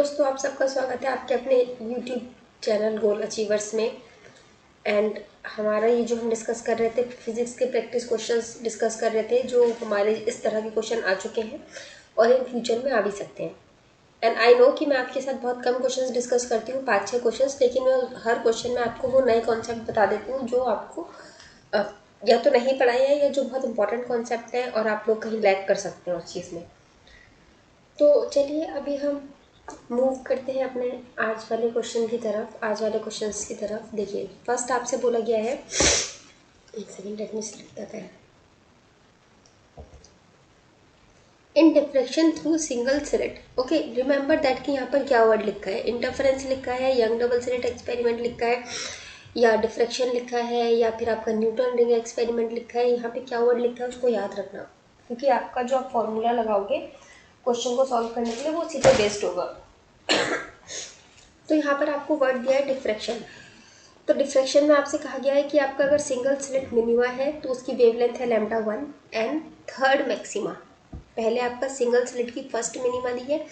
दोस्तों, आप सबका स्वागत है आपके अपने यूट्यूब चैनल गोल अचीवर्स में। एंड हमारा ये जो हम डिस्कस कर रहे थे फिजिक्स के प्रैक्टिस क्वेश्चंस डिस्कस कर रहे थे, जो हमारे इस तरह के क्वेश्चन आ चुके हैं और इन फ्यूचर में आ भी सकते हैं। एंड आई नो कि मैं आपके साथ बहुत कम क्वेश्चंस डिस्कस करती हूँ, 5-6 क्वेश्चंस, लेकिन मैं हर क्वेश्चन में आपको वो नए कॉन्सेप्ट बता देती हूँ जो आपको या तो नहीं पढ़ाए हैं या जो बहुत इंपॉर्टेंट कॉन्सेप्ट हैं और आप लोग कहीं लैग कर सकते हैं उस चीज़ में। तो चलिए अभी हम मूव करते हैं अपने आज वाले क्वेश्चन की तरफ, आज वाले क्वेश्चंस की तरफ। देखिए, फर्स्ट आपसे बोला गया है, एक second let me select that है। In diffraction through single slit, okay, remember that कि यहाँ पर क्या वर्ड लिखा है, इंटरफेरेंस लिखा है, यंग डबल स्लिट एक्सपेरिमेंट लिखा है, या डिफ्रेक्शन लिखा है, या फिर आपका न्यूटन रिंग एक्सपेरिमेंट लिखा है। यहाँ पे क्या वर्ड लिखा है उसको याद रखना, क्योंकि आपका जो आप फॉर्मूला लगाओगे क्वेश्चन को सॉल्व करने के लिए वो उसी पे बेस्ड होगा। तो यहाँ पर आपको वर्ड दिया है डिफ्रैक्शन। तो डिफ्रैक्शन में आपसे कहा गया है कि आपका अगर सिंगल स्लिट मिनिमा है तो उसकी वेवलेंथ है λ1 एंड थर्ड मैक्सिमा। पहले आपका सिंगल स्लिट की फर्स्ट मिनिमा दी है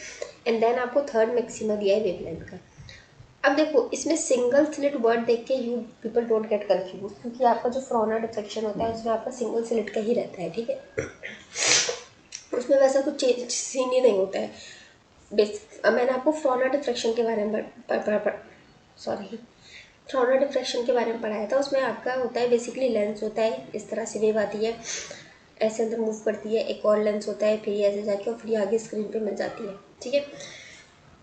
एंड देन आपको थर्ड मैक्सिमा दिया है वेवलेंथ का। अब देखो, इसमें सिंगल स्लिट वर्ड देख के you people don't get confuse, क्योंकि आपका जो फ्रोना डिफ्रैक्शन होता है उसमें आपका सिंगल स्लिट का ही रहता है, ठीक है। उसमें वैसा कुछ चेंज सीन ही नहीं होता है। मैंने आपको फ्रोना डिफ्रैक्शन के बारे में फ्रोना डिफ्रैक्शन के बारे में पढ़ाया था। उसमें आपका होता है बेसिकली लेंस होता है, इस तरह से वेव आती है, ऐसे अंदर मूव करती है, एक और लेंस होता है, फिर ऐसे जाके और फिर आगे स्क्रीन पे मिल जाती है, ठीक है।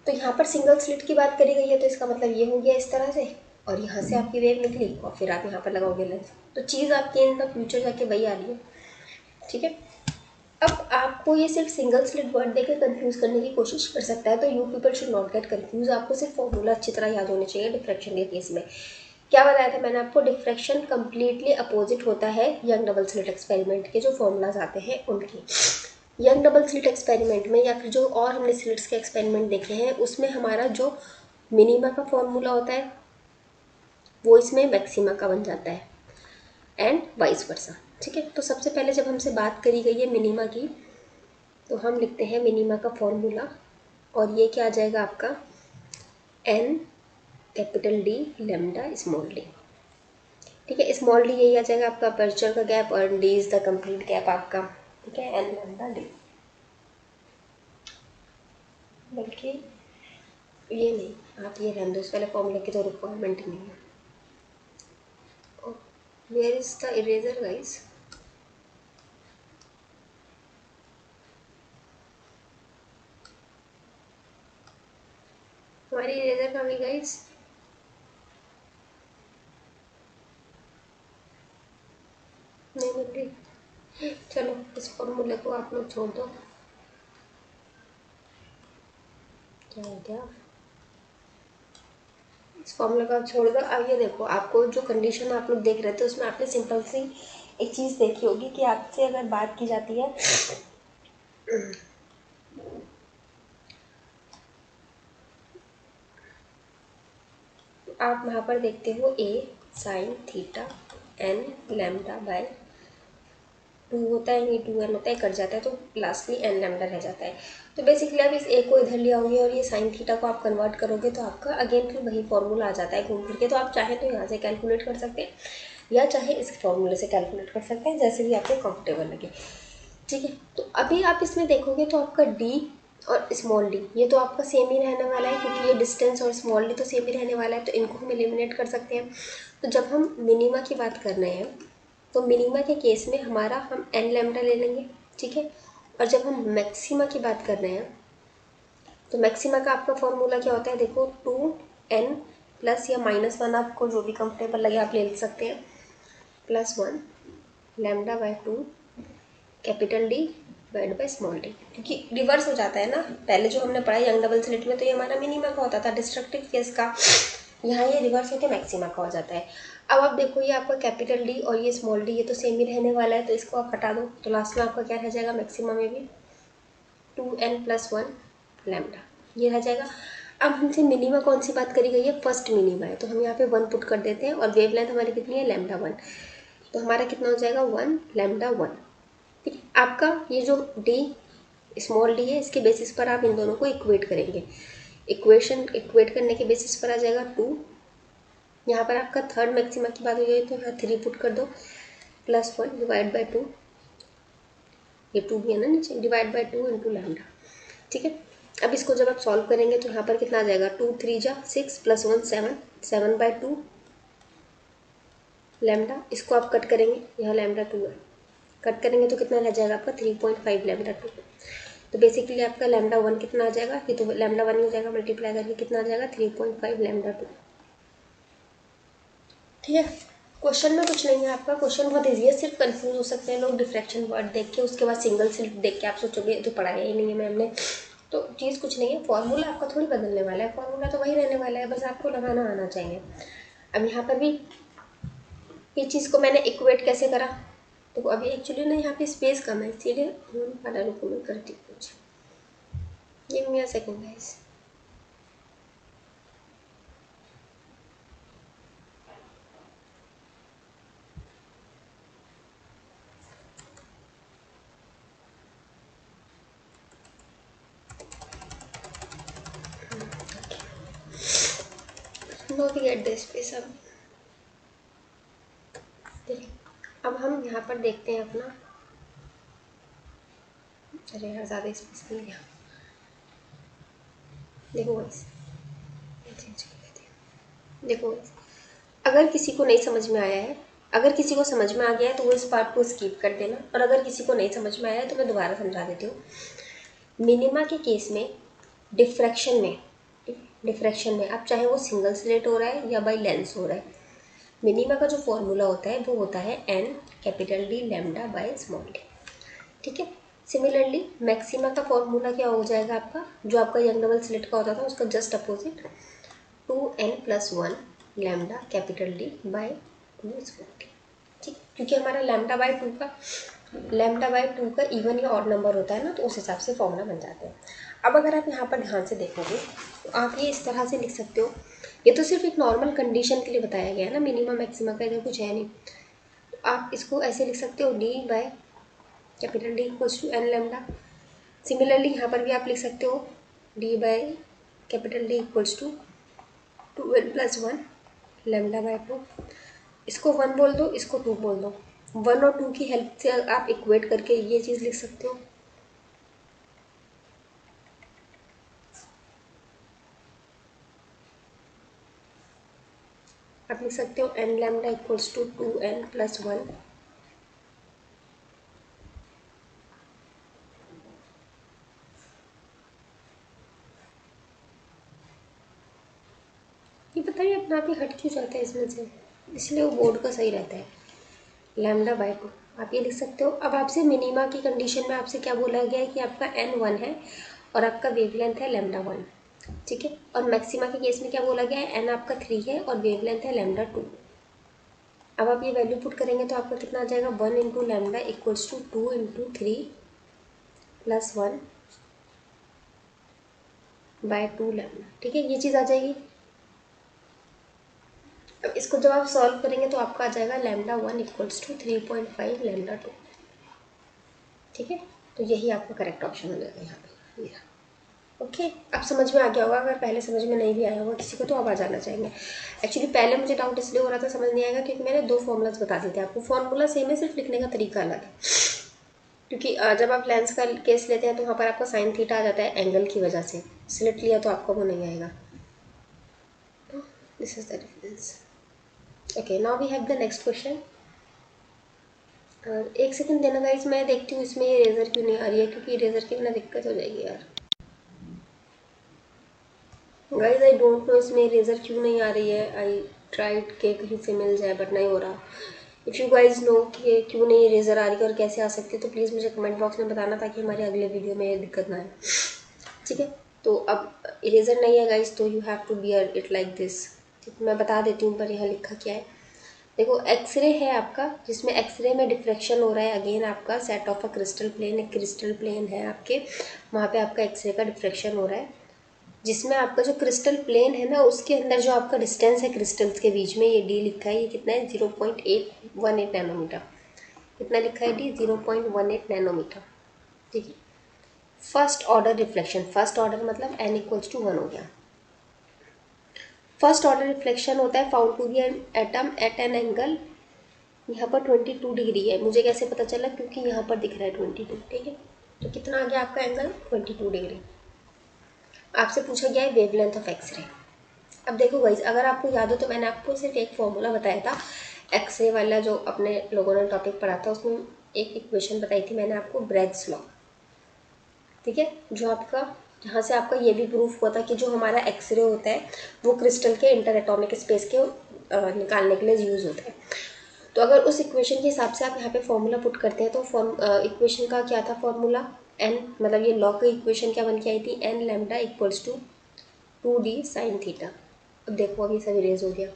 तो यहाँ पर सिंगल स्लिट की बात करी गई है, तो इसका मतलब ये हो गया इस तरह से, और यहाँ से आपकी वेव निकली और फिर आप यहाँ पर लगाओगे लेंस, तो चीज़ आपकी इन द फ्यूचर जाके वही आ रही है, ठीक है। अब आपको ये सिर्फ सिंगल स्लिट वर्ड देकर कंफ्यूज करने की कोशिश कर सकता है, तो you people should not get confuse. आपको सिर्फ फॉर्मूला अच्छी तरह याद होने चाहिए। डिफ्रैक्शन के केस में क्या बताया था मैंने आपको, डिफ्रैक्शन कंप्लीटली अपोजिट होता है यंग डबल स्लिट एक्सपेरिमेंट के जो फॉर्मूलाज आते हैं उनके। यंग डबल स्लिट एक्सपेरिमेंट में या फिर जो और हमने स्लिट्स के एक्सपेरिमेंट देखे हैं उसमें हमारा जो मिनिमा का फॉर्मूला होता है वो इसमें मैक्सिमा का बन जाता है एंड वाइस वर्सा, ठीक है। तो सबसे पहले जब हमसे बात करी गई है मिनिमा की, तो हम लिखते हैं मिनिमा का फॉर्मूला, और ये क्या आ जाएगा आपका n capital D lambda small d, ठीक है। स्मॉल डी यही आ जाएगा आपका अपर्चर का गैप और D is the complete gap आपका, ठीक है, एन लेमडा डी। बल्कि ये नहीं, आप ये रहने दो, इस वाले फॉर्मूले की तो रिक्वायरमेंट ही नहीं है। Where is the eraser guys? हमारी इरेजर कहाँ गई गाइस? नहीं मिल रही। चलो इस फॉर्मूले को आप लोग छोड़ दो। क्या हो गया? इस फॉर्मूले को आप छोड़ दो। अब ये देखो, आपको जो कंडीशन आप लोग देख रहे थे उसमें आपने सिंपल सी एक चीज़ देखी होगी कि आपसे अगर बात की जाती है आप वहाँ पर देखते हो A sine theta N lambda by 2 होता है, ये 2n होता है, कट जाता है, तो लास्टली एन लैम्डा रह जाता है। तो बेसिकली आप इस ए को इधर ले आओगे और ये साइन थीटा को आप कन्वर्ट करोगे तो आपका अगेन फिर वही फॉर्मूला आ जाता है घूम फिर के। तो आप चाहे तो यहाँ से कैलकुलेट कर सकते हैं या चाहे इस फॉर्मूले से कैलकुलेट कर सकते हैं, जैसे भी आपको कंफर्टेबल लगे, ठीक है। तो अभी आप इसमें देखोगे तो आपका डी और स्मॉल डी ये तो आपका सेम ही रहने वाला है, क्योंकि ये डिस्टेंस और स्मॉल डी तो सेम ही रहने वाला है, तो इनको हम एलिमिनेट कर सकते हैं। तो जब हम मिनिमा की बात कर रहे हैं तो मिनिमा के केस में हमारा हम एन लैम्डा ले लेंगे, ठीक है। और जब हम मैक्सिमा की बात कर रहे हैं तो मैक्सिमा का आपका फॉर्मूला क्या होता है, देखो 2n प्लस या -1, आपको जो भी कंफर्टेबल लगे आप ले सकते हैं, +1 lambda by 2 capital D divide by small D, क्योंकि रिवर्स हो जाता है ना। पहले जो हमने पढ़ा यंग डबल स्लिट में तो ये हमारा मिनिमा का होता था डिस्ट्रक्टिव केस का, यहाँ ये रिवर्स होकर मैक्सिमा का हो जाता है। अब आप देखो ये आपका कैपिटल डी और ये स्मॉल डी ये तो सेम ही रहने वाला है, तो इसको आप हटा दो तो लास्ट में आपका क्या रह जाएगा, मैक्सिमा में भी 2n + 1 लैम्डा ये रह जाएगा। अब हमसे मिनिमा कौन सी बात करी गई है, फर्स्ट मिनिमा है, तो हम यहाँ पे 1 पुट कर देते हैं और वेवलेंथ हमारी कितनी है λ1, तो हमारा कितना हो जाएगा 1 λ1। फिर आपका ये जो डी स्मॉल डी है इसके बेसिस पर आप इन दोनों को इक्वेट करेंगे, इक्वेशन इक्वेट करने के बेसिस पर आ जाएगा 2। यहाँ पर आपका थर्ड मैक्सिमा की बात हो गई तो यहाँ 3 पुट कर दो, +1 डिवाइड बाई 2, ये 2 भी है ना नीचे, डिवाइड बाई 2 इंटू लैम्डा। ठीक है, अब इसको जब आप सॉल्व करेंगे तो यहाँ पर कितना आ जाएगा, 2 3 जा 6 +1 7, 7/2 लैम्डा। इसको आप कट करेंगे, यहाँ लैम्डा 2 है, कट करेंगे तो कितना रह जाएगा आपका 3.5 लैम्डा 2। तो बेसिकली आपका लैम्डा 1 कितना आ जाएगा, ये तो लैम्डा 1 हो जाएगा, मल्टीप्लाई करके कितना आ जाएगा 3.5 लैम्डा 2। ठीक है, क्वेश्चन में कुछ नहीं है आपका, क्वेश्चन बहुत ईजी है, सिर्फ कंफ्यूज हो सकते हैं लोग डिफ्रैक्शन वर्ड देख के, उसके बाद सिंगल स्लिट देख के आप सोचोगे ये तो पढ़ाया ही नहीं है मैम ने। तो चीज़ कुछ नहीं है, फॉर्मूला आपका थोड़ी बदलने वाला है, फॉर्मूला तो वही रहने वाला है, बस आपको लगाना आना चाहिए। अब यहाँ पर भी ये चीज़ को मैंने इक्वेट कैसे करा, तो अभी एक्चुअली ना यहाँ पे स्पेस कम है, इसीलिए पढ़ा रुको मैं करती हूँ कुछ। Give me a second guys. No we get this space. अब हम यहाँ पर देखते हैं अपना, अरे यार ज़्यादा स्पेस नहीं गया, देखो गाइस, चेंज कर देते हैं। देखो गाइस, अगर किसी को नहीं समझ में आया है, अगर किसी को समझ में आ गया है तो वो इस पार्ट को स्किप कर देना, और अगर किसी को नहीं समझ में आया है तो मैं दोबारा समझा देती हूँ। मिनिमा के केस में डिफ्रैक्शन में अब चाहे वो सिंगल स्लिट हो रहा है या बाई लेंस हो रहा है, मिनिमा का जो फॉर्मूला होता है वो होता है n capital D lambda by small d। ठीक है, सिमिलरली मैक्सिमा का फॉर्मूला क्या हो जाएगा आपका, जो आपका यंग डबल स्लिट का होता था उसका just opposite, 2n+1 lambda capital D by 2 small d। ठीक, क्योंकि हमारा लैम्डा बाय 2 का इवन या ऑड नंबर होता है ना, तो उस हिसाब से फॉर्मूला बन जाते हैं। अब अगर आप यहाँ पर ध्यान से देखोगे तो आप ये इस तरह से लिख सकते हो, ये तो सिर्फ एक नॉर्मल कंडीशन के लिए बताया गया है ना, मिनिमम मैक्सिमा का इधर कुछ है नहीं, तो आप इसको ऐसे लिख सकते हो D by capital D equals to n lambda. Similarly यहाँ पर भी आप लिख सकते हो D by capital D equals to 2n+1 lambda by 2। इसको 1 बोल दो, इसको 2 बोल दो, 1 और 2 की हेल्प से आप इक्वेट करके ये चीज़ लिख सकते हो। आप लिख सकते हो n lambda equals to 2n+1 ये बताइए अपना आप ही हट क्यों जाता है इसमें से, इसलिए वो बोर्ड का सही रहता है, लैम्डा बाय 2 आप ये लिख सकते हो। अब आपसे मिनिमा की कंडीशन में आपसे क्या बोला गया है कि आपका n 1 है और आपका वेवलेंथ है लैम्डा 1। ठीक है, और मैक्सिमा के केस में क्या बोला गया है, n आपका 3 है और वेवलेंथ है लैम्डा 2। अब आप ये वैल्यू पुट करेंगे तो आपका कितना आ जाएगा, 1 into lambda equals to 2 into 3 +1 by 2 lambda. ठीक है, ये चीज़ आ जाएगी। अब इसको जब आप सॉल्व करेंगे तो आपका आ जाएगा लैम्डा 1 इक्वल्स टू 3.5 लैम्डा 2। ठीक है, तो यही आपका करेक्ट ऑप्शन हो जाएगा यहाँ पे मेरा। ओके, अब समझ में आ गया होगा, अगर पहले समझ में नहीं भी आया होगा किसी को तो अब आ जाना चाहिए। एक्चुअली पहले मुझे डाउट इसलिए हो रहा था, समझ नहीं आएगा क्योंकि मैंने 2 फॉर्मूलाज बता दिए थे आपको, फॉर्मूला सेम है, सिर्फ लिखने का तरीका अलग है। क्योंकि जब आप लेंस का केस लेते हैं तो वहाँ पर आपका साइन थीटा आ जाता है एंगल की वजह से, स्लिट लिया तो आपका वो नहीं आएगा। This is the difference. Okay, now we have the next question. एक सेकंड देना गाइस, मैं देखती हूँ इसमें ये इरेजर क्यों नहीं आ रही है, क्योंकि इरेजर की बिना दिक्कत हो जाएगी यार। गाइस आई डोंट नो इसमें इरेजर क्यों नहीं आ रही है, आई ट्राइड के कहीं से मिल जाए बट नहीं हो रहा। इफ़ यू गाइज नो कि क्यों नहीं इरेजर आ रही है और कैसे आ सकती है तो प्लीज़ मुझे कमेंट बॉक्स में बताना, ताकि हमारे अगले वीडियो में ये दिक्कत ना आए। ठीक है, तो अब इरेजर नहीं है गाइज, तो you have to bear it like this. ठीक, मैं बता देती हूँ पर यहाँ लिखा क्या है। देखो, एक्सरे है आपका, जिसमें एक्सरे में डिफ्रैक्शन हो रहा है, अगेन आपका set of a crystal plane, एक क्रिस्टल प्लेन है आपके, वहाँ पे आपका एक्सरे का डिफ्रैक्शन हो रहा है, जिसमें आपका जो क्रिस्टल प्लेन है ना उसके अंदर जो आपका डिस्टेंस है क्रिस्टल्स के बीच में, ये डी लिखा है, ये कितना है 0.818 नैनोमीटर। कितना लिखा है डी, 0.18 नैनोमीटर। ठीक है, first order reflection, first order मतलब n इक्वल्स टू 1 हो गया। फर्स्ट ऑर्डर रिफ्लेक्शन होता है found to be an atom at an angle, यहाँ पर 22 डिग्री है। मुझे कैसे पता चला, क्योंकि यहाँ पर दिख रहा है 22, ठीक है। तो कितना आ गया आपका एंगल, 22 डिग्री। आपसे पूछा गया है वेवलेंथ ऑफ एक्सरे। अब देखो गाइस, अगर आपको याद हो तो मैंने आपको सिर्फ एक फॉर्मूला बताया था एक्सरे वाला, जो अपने लोगों ने टॉपिक पढ़ा था, उसमें एक इक्वेशन बताई थी मैंने आपको, ब्रैग्स लॉ, ठीक है, जो आपका, जहाँ से आपका ये भी प्रूफ हुआ था कि जो हमारा एक्सरे होता है वो क्रिस्टल के इंटर एटॉमिक स्पेस के निकालने के लिए यूज़ होता है। तो अगर उस इक्वेशन के हिसाब से आप यहाँ पे फॉर्मूला पुट करते हैं तो इक्वेशन का क्या था फॉर्मूला, एन, मतलब ये लॉ की इक्वेशन क्या बन के आई थी, n lambda equals to 2d sine theta. अब देखो अभी सब इरेज हो गया,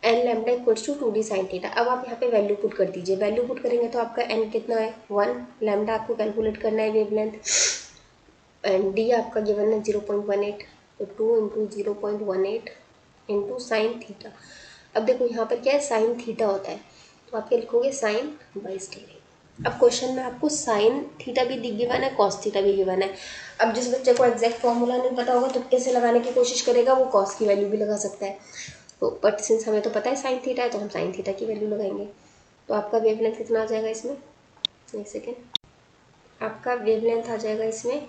n lambda equals to 2d sine theta. अब आप यहाँ पे वैल्यू पुट कर दीजिए, वैल्यू पुट करेंगे तो आपका एन कितना है 1, लैम्डा आपको कैलकुलेट करना है वेवलेंथ, एंड डी आपका गिवन है 0.18, तो 2 इंटू 0.18 इंटू साइन थीटा। अब देखो यहाँ पर क्या है, साइन थीटा होता है, तो आप क्या लिखोगे, साइन 22 डिग्री। अब क्वेश्चन में आपको साइन थीटा भी गिवन है, कॉस थीटा भी गिवन है। अब जिस बच्चे को एग्जैक्ट फॉर्मूला नहीं पता होगा तुक्के से लगाने की कोशिश करेगा, वो कॉस की वैल्यू भी लगा सकता है। तो बट सिंस हमें तो पता है साइन थीटा है, तो हम साइन थीटा की वैल्यू लगाएंगे। तो आपका वेवलेंथ कितना आ जाएगा इसमें, एक सेकेंड, आपका वेवलेंथ आ जाएगा इसमें,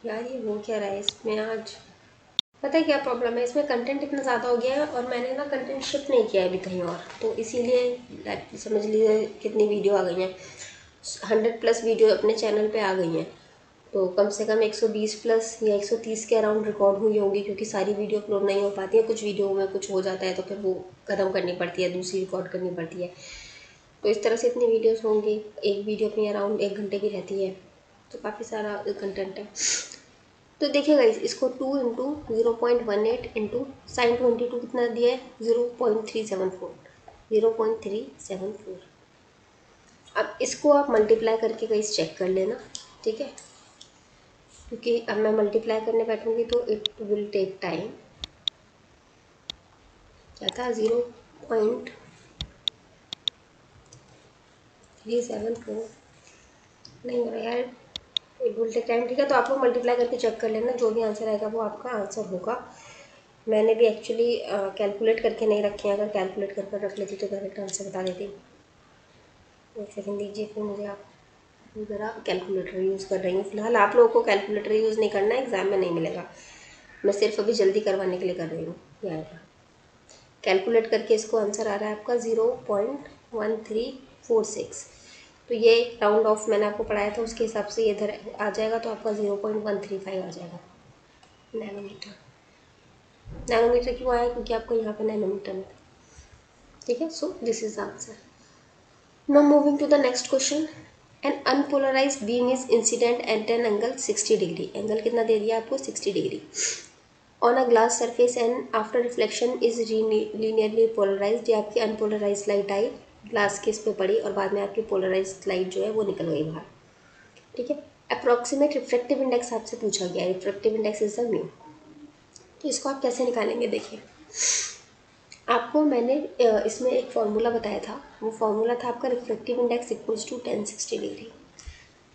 यार ये हो क्या रहा है इसमें आज, पता है क्या प्रॉब्लम है, इसमें कंटेंट इतना ज़्यादा हो गया है और मैंने ना कंटेंट शिफ्ट नहीं किया है अभी कहीं और, तो इसीलिए समझ लीजिए कितनी वीडियो आ गई हैं, 100+ वीडियो अपने चैनल पे आ गई हैं। तो कम से कम 120+ या 130 के अराउंड रिकॉर्ड हुई होंगी, क्योंकि सारी वीडियो अपलोड नहीं हो पाती है, कुछ वीडियो में कुछ हो जाता है तो फिर वो ख़त्म करनी पड़ती है, दूसरी रिकॉर्ड करनी पड़ती है। तो इस तरह से इतनी वीडियोस होंगी, एक वीडियो अपनी अराउंड 1 घंटे की रहती है, तो काफ़ी सारा कंटेंट है। तो देखिए गाइस, इसको 2 इंटू 0.18 इंटू साइन 22 कितना दिया है, 0.374, 0.374। अब इसको आप मल्टीप्लाई करके गाइस चेक कर लेना, ठीक है, क्योंकि अब मैं मल्टीप्लाई करने बैठूंगी तो इट विल टेक टाइम। क्या था, 0.374, नहीं हो रहा यार, इट विल टेक टाइम, ठीक है। तो आप लोग मल्टीप्लाई करके चेक कर लेना, जो भी आंसर आएगा वो आपका आंसर होगा। मैंने भी एक्चुअली कैलकुलेट करके नहीं रखे हैं, अगर कैलकुलेट करके रख लेती तो करेक्ट आंसर बता देती। एक सेकंड दीजिए फिर मुझे, आप ज़रा कैलकुलेटर यूज़ कर रही हूँ फिलहाल, आप लोगों को कैलकुलेटर यूज़ नहीं करना है, एग्ज़ाम में नहीं मिलेगा, मैं सिर्फ अभी जल्दी करवाने के लिए कर रही हूँ। यहाँ कैलकुलेट करके इसको आंसर आ रहा है आपका 0.1346। तो ये राउंड ऑफ मैंने आपको पढ़ाया था, उसके हिसाब से इधर आ जाएगा, तो आपका 0.135 आ जाएगा नैनोमीटर। नैनोमीटर क्यों आया, क्योंकि आपको यहाँ पे नैनोमीटर में था, ठीक है। So this is the answer. Now moving to the next question, an unpolarised beam is incident at an angle 60 degree. Angle कितना दे दिया आपको, 60 degree on a glass surface and after reflection is linearly polarised. ये आपकी unpolarise light आई, glass के इस पे पड़ी और बाद में आपकी पोलराइज लाइट जो है वो निकल गई बाहर, ठीक है। अप्रॉक्सीमेट रिफ्रेक्टिव इंडेक्स आपसे पूछा गया है, refractive index is the mu. तो इसको आप कैसे निकालेंगे, देखिए आपको मैंने इसमें एक फार्मूला बताया था, वो फार्मूला था आपका refractive index equals to 1060 degree,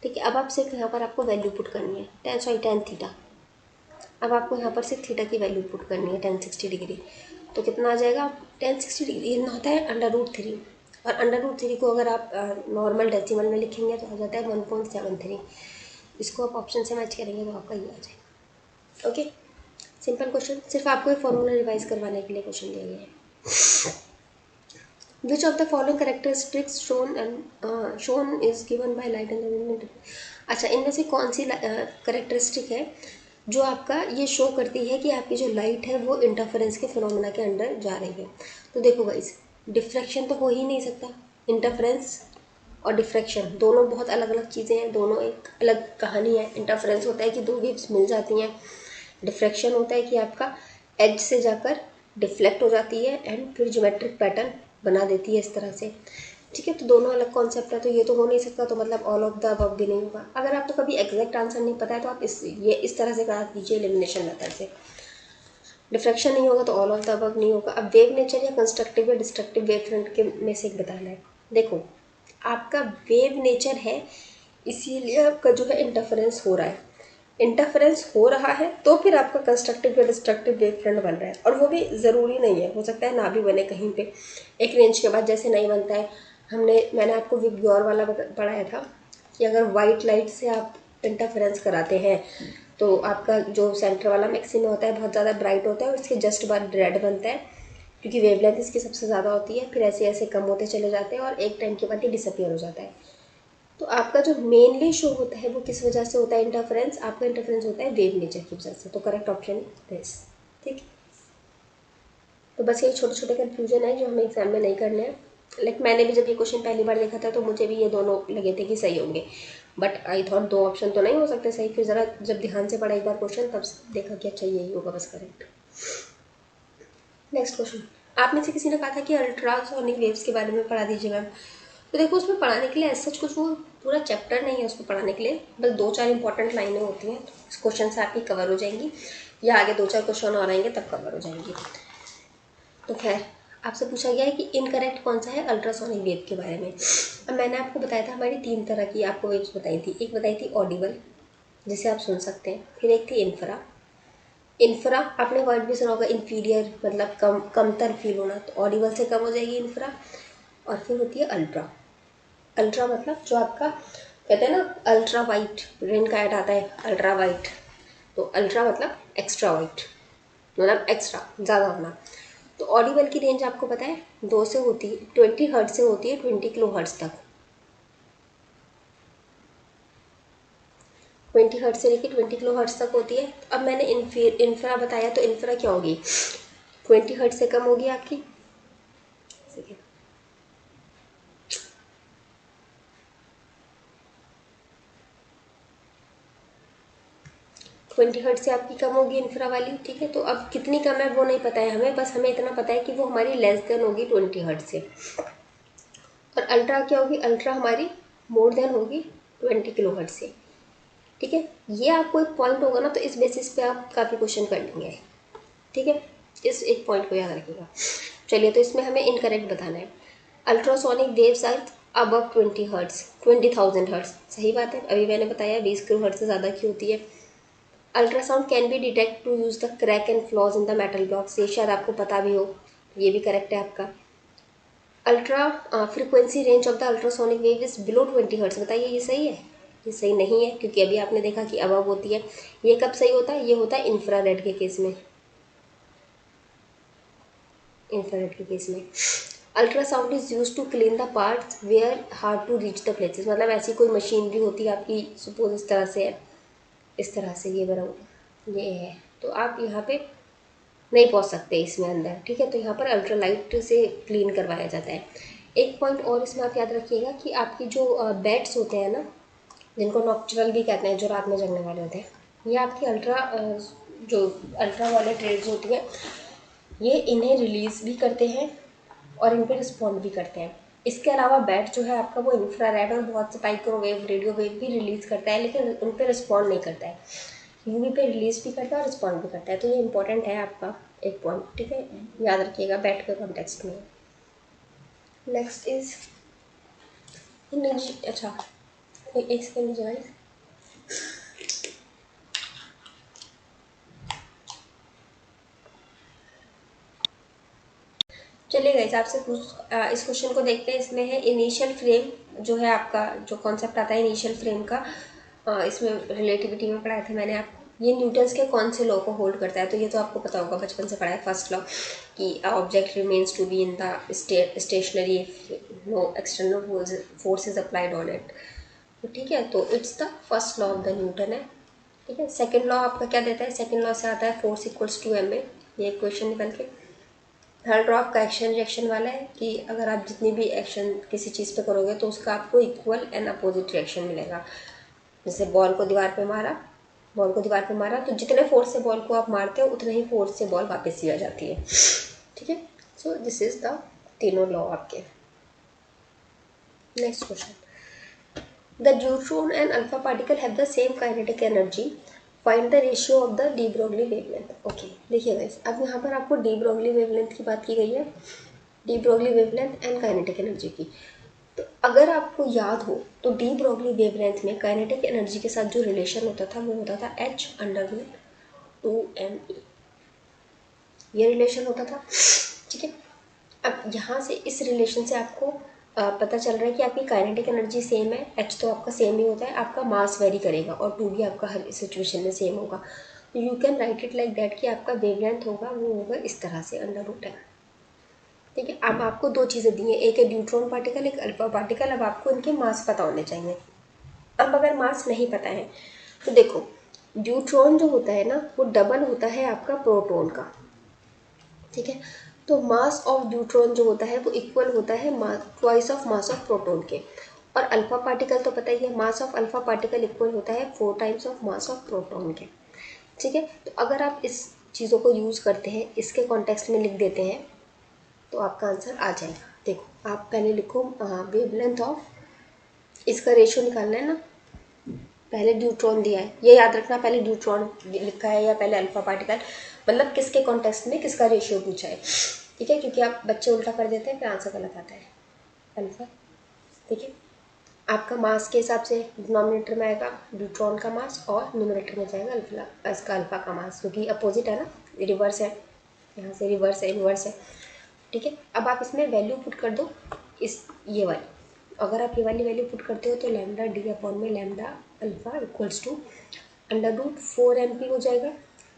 ठीक है। अब आप सिर्फ यहाँ पर आपको वैल्यू पुट करनी है, tan थीटा। अब आपको यहाँ पर सिर्फ थीटा की वैल्यू पुट करनी है 1060 डिग्री, तो कितना आ जाएगा, 1060 डिग्री ये होता है √3, और √3 को अगर आप नॉर्मल डेसिमल में लिखेंगे तो आ जाता है 1.73। इसको आप ऑप्शन से मैच करेंगे तो आपका ये आ जाएगा, ओके। सिंपल क्वेश्चन, सिर्फ आपको एक फॉर्मूला रिवाइज करवाने के लिए क्वेश्चन दिया गया है। Which of the following characteristics shown is given by light and the अच्छा, इनमें से कौन सी करेक्टरिस्टिक है जो आपका ये शो करती है कि आपकी जो लाइट है वो इंटरफेरेंस के फिनोमेना के अंडर जा रही है। तो देखो गाइस, डिफ्रैक्शन तो हो ही नहीं सकता, इंटरफेरेंस और डिफ्रैक्शन दोनों बहुत अलग अलग चीज़ें हैं, दोनों एक अलग कहानी है। इंटरफेरेंस होता है कि दो वेव्स मिल जाती हैं, डिफ्रैक्शन होता है कि आपका एज से जाकर डिफ्लेक्ट हो जाती है एंड फिर ज्योमेट्रिक पैटर्न बना देती है इस तरह से, ठीक है। तो दोनों अलग कॉन्सेप्ट है, तो ये तो हो नहीं सकता, तो मतलब ऑल ऑफ द अबव भी नहीं होगा। अगर आपको कभी एग्जैक्ट आंसर नहीं पता है तो आप इस तरह से करा दीजिए एलिमिनेशन मेथड से, डिफ्रैक्शन नहीं होगा तो ऑल ऑफ द अबव नहीं होगा। अब वेव नेचर या कंस्ट्रक्टिव या डिस्ट्रक्टिव वेव फ्रंट के में से एक बताना है। देखो आपका वेव नेचर है इसीलिए आपका जो है इंटरफेरेंस हो रहा है। इंटरफेरेंस हो रहा है तो फिर आपका कंस्ट्रक्टिव या डिस्ट्रक्टिव वेव फ्रंट बन रहा है, और वो भी ज़रूरी नहीं है, हो सकता है ना भी बने कहीं पे, एक रेंज के बाद जैसे नहीं बनता है। मैंने आपको विबग्योर वाला पढ़ाया था कि अगर वाइट लाइट से आप इंटरफेरेंस कराते हैं तो आपका जो सेंटर वाला मैक्सिमा होता है बहुत ज़्यादा ब्राइट होता है और इसके जस्ट बाद रेड बनता है, क्योंकि वेवलेंथ इसकी सबसे ज़्यादा होती है। फिर ऐसे ऐसे कम होते चले जाते हैं और एक टाइम के बाद ये डिसअपियर हो जाता है। तो आपका जो मेनली शो होता है वो किस वजह से होता है इंटरफेरेंस? आपका इंटरफेरेंस होता है वेव नेचर की वजह से। तो करेक्ट ऑप्शन दिस। ठीक, तो बस ये छोटे छोटे कन्फ्यूजन है जो हमें एग्जाम में नहीं करने हैं। लाइक मैंने भी जब ये क्वेश्चन पहली बार देखा था तो मुझे भी ये दोनों लगे थे कि सही होंगे, बट आई थॉट दो ऑप्शन तो नहीं हो सकते सही। फिर ज़रा जब ध्यान से पढ़ा एक बार क्वेश्चन तब देखा कि अच्छा यही होगा बस करेक्ट। नेक्स्ट क्वेश्चन, आप में से किसी ने कहा था कि अल्ट्रासोनिक वेव्स के बारे में पढ़ा दीजिए मैम। तो देखो उसमें पढ़ाने के लिए ऐसा कुछ वो पूरा चैप्टर नहीं है उसको पढ़ाने के लिए, बस 2-4 इंपॉर्टेंट लाइनें होती हैं, तो इस क्वेश्चन से आपकी कवर हो जाएंगी, या आगे 2-4 क्वेश्चन और आएंगे तब कवर हो जाएंगी। तो खैर, आपसे पूछा गया है कि इनकरेक्ट कौन सा है अल्ट्रासोनिक वेव के बारे में। अब मैंने आपको बताया था हमारी 3 तरह की आपको वेव्स बताई थी। एक बताई थी ऑडिबल, जिसे आप सुन सकते हैं, फिर एक थी इंफ्रा। इंफ्रा आपने वर्ड भी सुना होगा इन्फीरियर, मतलब कमतर फील होना, तो ऑडिबल से कम हो जाएगी इंफ्रा। और फिर होती है अल्ट्रा। अल्ट्रा मतलब जो आपका कहते हैं ना अल्ट्रा वाइट, रेन का ऐड आता है अल्ट्रा वाइट, तो अल्ट्रा मतलब एक्स्ट्रा वाइट, मतलब एक्स्ट्रा ज़्यादा होना। तो ऑडिबल की रेंज आपको पता है 2 से होती है, 20 हर्ट्ज से होती है 20 किलो हर्ट्ज तक। 20 हर्ट्ज से लेकर 20 किलो हर्ट्ज तक होती है। अब मैंने इंफ्रा बताया, तो इंफ्रा क्या होगी? 20 हर्ट्ज से कम होगी आपकी। 20 हर्ट्ज से आपकी कम होगी इंफ्रा वाली, ठीक है। तो अब कितनी कम है वो नहीं पता है हमें, बस हमें इतना पता है कि वो हमारी लेस देन होगी 20 हर्ट्ज से। और अल्ट्रा क्या होगी? अल्ट्रा हमारी मोर देन होगी 20 किलो हर्ट्ज से, ठीक है। ये आपको एक पॉइंट होगा ना, तो इस बेसिस पे आप काफ़ी क्वेश्चन कर लेंगे, ठीक है। इस एक पॉइंट को याद रखिएगा। चलिए, तो इसमें हमें इनकरेक्ट बताना है। Ultrasonic waves are above 20 hertz, 20,000 hertz, सही बात है। अभी मैंने बताया 20 किलो हर्ट्ज से ज़्यादा की होती है। Ultrasound can be detect to use the crack and flaws in the metal blocks, ये शायद आपको पता भी हो, ये भी करेक्ट है आपका। Ultra frequency range of the ultrasonic wave is below 20 hertz, बताइए ये सही है? ये सही नहीं है, क्योंकि अभी आपने देखा कि अबव होती है। ये कब सही होता है? ये होता है इंफ्रारेड के केस में, इंफ्रारेड के केस में। Ultrasound is use to clean the parts where hard to reach the places, मतलब ऐसी कोई मशीनरी होती है आपकी, सपोज इस तरह से है, इस तरह से ये बराबर ये है, तो आप यहाँ पे नहीं पहुँच सकते इसमें अंदर, ठीक है। तो यहाँ पर अल्ट्रालाइट से क्लीन करवाया जाता है। एक पॉइंट और इसमें आप याद रखिएगा कि आपकी जो बैट्स होते हैं ना, जिनको नॉक्चुरल भी कहते हैं, जो रात में जगने वाले होते हैं, ये आपकी जो अल्ट्रा वायलेट रेज होती है, ये इन्हें रिलीज़ भी करते हैं और इन पर रिस्पॉन्ड भी करते हैं। इसके अलावा बैट जो है आपका वो इंफ्रारेड और बहुत से माइक्रोवेव रेडियो वेव भी रिलीज़ करता है, लेकिन उन पर रिस्पॉन्ड नहीं करता है। यूवी पे रिलीज़ भी करता है और रिस्पॉन्ड भी करता है, तो ये इंपॉर्टेंट है आपका एक पॉइंट, ठीक है, याद रखिएगा बैट के कॉन्टेक्स्ट में। नेक्स्ट इज अच्छा, एक सेकेंड लीजिए। चलिए गाइस, आपसे इस क्वेश्चन को देखते हैं। इसमें है इनिशियल फ्रेम, जो है आपका जो कॉन्सेप्ट आता है इनिशियल फ्रेम का, इसमें रिलेटिविटी में पढ़ाया था मैंने आपको। ये न्यूटन्स के कौन से लॉ को होल्ड करता है? तो ये तो आपको पता होगा, बचपन से पढ़ा है, फर्स्ट लॉ, कि object remains to be in the stationary if no external force is applied on it. तो ठीक है, तो it's the first law of the Newton है, ठीक है। सेकेंड लॉ आपका क्या देता है? सेकेंड लॉ से आता है force equals to M A, ये क्वेश्चन निकल के। थर्ड लॉ आपका एक्शन रिएक्शन वाला है कि अगर आप जितनी भी एक्शन किसी चीज़ पे करोगे तो उसका आपको इक्वल एंड अपोजिट रिएक्शन मिलेगा। जैसे बॉल को दीवार पे मारा तो जितने फोर्स से बॉल को आप मारते हो उतने ही फोर्स से बॉल वापस ही आ जाती है, ठीक है। सो दिस इज द तीनों लॉ आपके। Next question, the neutron and alpha particle have the same kinetic energy, find the ratio of the de Broglie wavelength. Okay, देखिए गाइस, अब यहाँ पर आपको डी ब्रोगली वेवलेंथ की बात की गई है, de Broglie wavelength and kinetic energy की। तो अगर आपको याद हो तो डी ब्रोगली वेवलेंथ में काइनेटिक एनर्जी के साथ जो रिलेशन होता था वो होता था h/2m/e, ये रिलेशन होता था। ठीक है, अब यहाँ से इस रिलेशन से आपको पता चल रहा है कि आपकी काइनेटिक एनर्जी सेम है, h तो आपका सेम ही होता है, आपका मास वेरी करेगा और 2 भी आपका हर सिचुएशन में सेम होगा। तो you can write it like that कि आपका वेवलेंथ होगा वो होगा इस तरह से √m। ठीक है, अब आपको दो चीज़ें दी हैं, एक है न्यूट्रॉन पार्टिकल, एक अल्फा पार्टिकल। अब आपको इनके मास पता होने चाहिए। अब अगर मास नहीं पता है तो देखो, न्यूट्रॉन जो होता है ना वो डबल होता है आपका प्रोटॉन का। ठीक है, तो मास ऑफ न्यूट्रॉन जो होता है वो इक्वल होता है twice of mass of proton के। और अल्फा पार्टिकल तो पता ही है, mass of alpha particle equal होता है 4 times of mass of proton के। ठीक है, तो अगर आप इस चीज़ों को यूज़ करते हैं, इसके कॉन्टेक्स्ट में लिख देते हैं तो आपका आंसर आ जाएगा। देखो आप पहले लिखो वेवलेंथ ऑफ, इसका रेशियो निकालना है ना, पहले न्यूट्रॉन दिया है, ये याद रखना, पहले न्यूट्रॉन लिखा है या पहले अल्फा पार्टिकल, मतलब किसके कॉन्टेक्स्ट में किसका रेशियो पूछा है। ठीक है, क्योंकि आप बच्चे उल्टा कर देते हैं फिर आंसर गलत आता है। अल्फा, ठीक है, आपका मास के हिसाब से डिनोमिनेटर में आएगा न्यूट्रॉन का मास और न्यूमरेटर में जाएगा अल्फा, इसका अल्फा का मास, क्योंकि अपोजिट है ना, रिवर्स है, यहाँ से रिवर्स है, इनवर्स है। ठीक है, अब आप इसमें वैल्यू पुट कर दो, इस ये वाली, अगर आप ये वाली वैल्यू पुट करते हो तो लैम्डा डी अपॉन में lambda alpha equals to √4mp हो जाएगा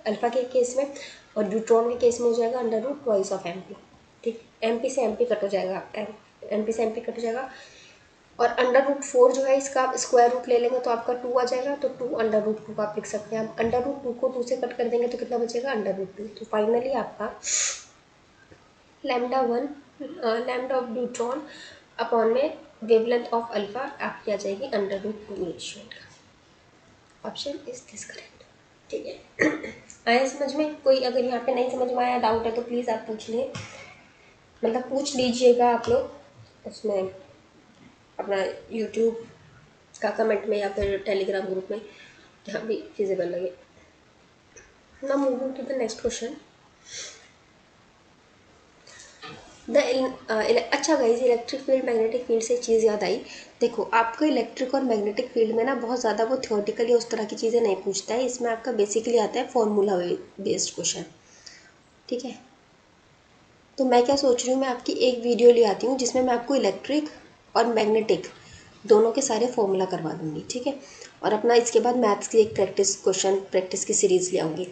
अल्फा के केस में, और न्यूट्रॉन के केस में हो जाएगा √2 ऑफ mp। ठीक, mp से mp कट हो जाएगा, mp से mp कट हो जाएगा, और √4 जो है इसका आप स्क्वायर रूट ले लेंगे तो आपका 2 आ जाएगा, तो 2 √2 आप लिख सकते हैं। आप √2 को 2 से कट कर देंगे तो कितना बचेगा, √2। तो फाइनली आपका λ1 लैम्डा ऑफ न्यूट्रॉन अपॉन में वेवलेंथ ऑफ अल्फा आपकी आ जाएगी √2 रेशियो का। Option is this correct. ठीक है, आया समझ में? कोई अगर यहाँ पे नहीं समझ में आया, डाउट है तो प्लीज़ आप पूछ लिए, मतलब पूछ लीजिएगा आप लोग उसमें अपना यूट्यूब का कमेंट में या फिर टेलीग्राम ग्रुप में, जहाँ भी फिजिबल लगे। Now moving to the next question. अच्छा guys, electric field magnetic field से चीज़ याद आई। देखो आपको इलेक्ट्रिक और मैग्नेटिक फील्ड में ना बहुत ज़्यादा वो थियोरटिकल या उस तरह की चीज़ें नहीं पूछता है, इसमें आपका बेसिकली आता है फॉर्मूला बेस्ड क्वेश्चन। ठीक है, तो मैं क्या सोच रही हूँ, मैं आपकी एक वीडियो ले आती हूँ जिसमें मैं आपको इलेक्ट्रिक और मैग्नेटिक दोनों के सारे फॉर्मूला करवा दूँगी। ठीक है, और अपना इसके बाद मैथ्स की एक प्रैक्टिस की सीरीज़ ले आऊँगी।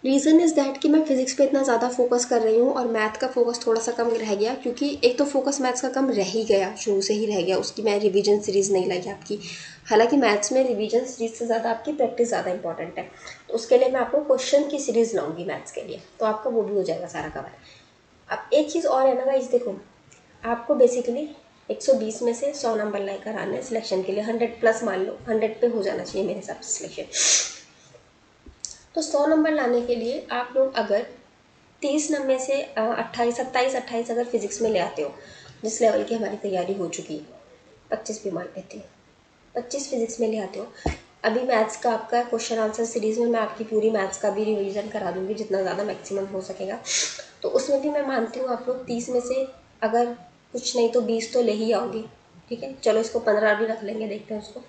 रीज़न इज़ दैट कि मैं फिज़िक्स पे इतना ज़्यादा फोकस कर रही हूँ और मैथ का फोकस थोड़ा सा कम रह गया, क्योंकि एक तो फोकस मैथ्स का कम रह ही गया, शुरू से ही रह गया, उसकी मैं रिवीजन सीरीज़ नहीं लाई आपकी। हालांकि मैथ्स में रिवीजन सीरीज़ से ज़्यादा आपकी प्रैक्टिस ज़्यादा इंपॉर्टेंट है, तो उसके लिए मैं आपको क्वेश्चन की सीरीज़ लाऊंगी मैथ्स के लिए, तो आपका वो भी हो जाएगा सारा कवर। अब एक चीज़ और है ना गाइस, देखो आपको बेसिकली 120 में से 100 नंबर लेकर आने सिलेक्शन के लिए, 100 प्लस मान लो, 100 पे हो जाना चाहिए मेरे हिसाब से सिलेक्शन। तो 100 नंबर लाने के लिए आप लोग अगर 30 नंबर में से 27-28 अगर फिजिक्स में ले आते हो, जिस लेवल की हमारी तैयारी हो चुकी है, 25 भी मान लेते हैं, 25 फिजिक्स में ले आते हो। अभी मैथ्स का आपका क्वेश्चन आंसर सीरीज़ में मैं आपकी पूरी मैथ्स का भी रिवीजन करा दूंगी जितना ज़्यादा मैक्सिमम हो सकेगा, तो उसमें भी मैं मानती हूँ आप लोग 30 में से अगर कुछ नहीं तो 20 तो ले ही आओगे। ठीक है, चलो इसको 15 भी रख लेंगे, देखते हैं उसको।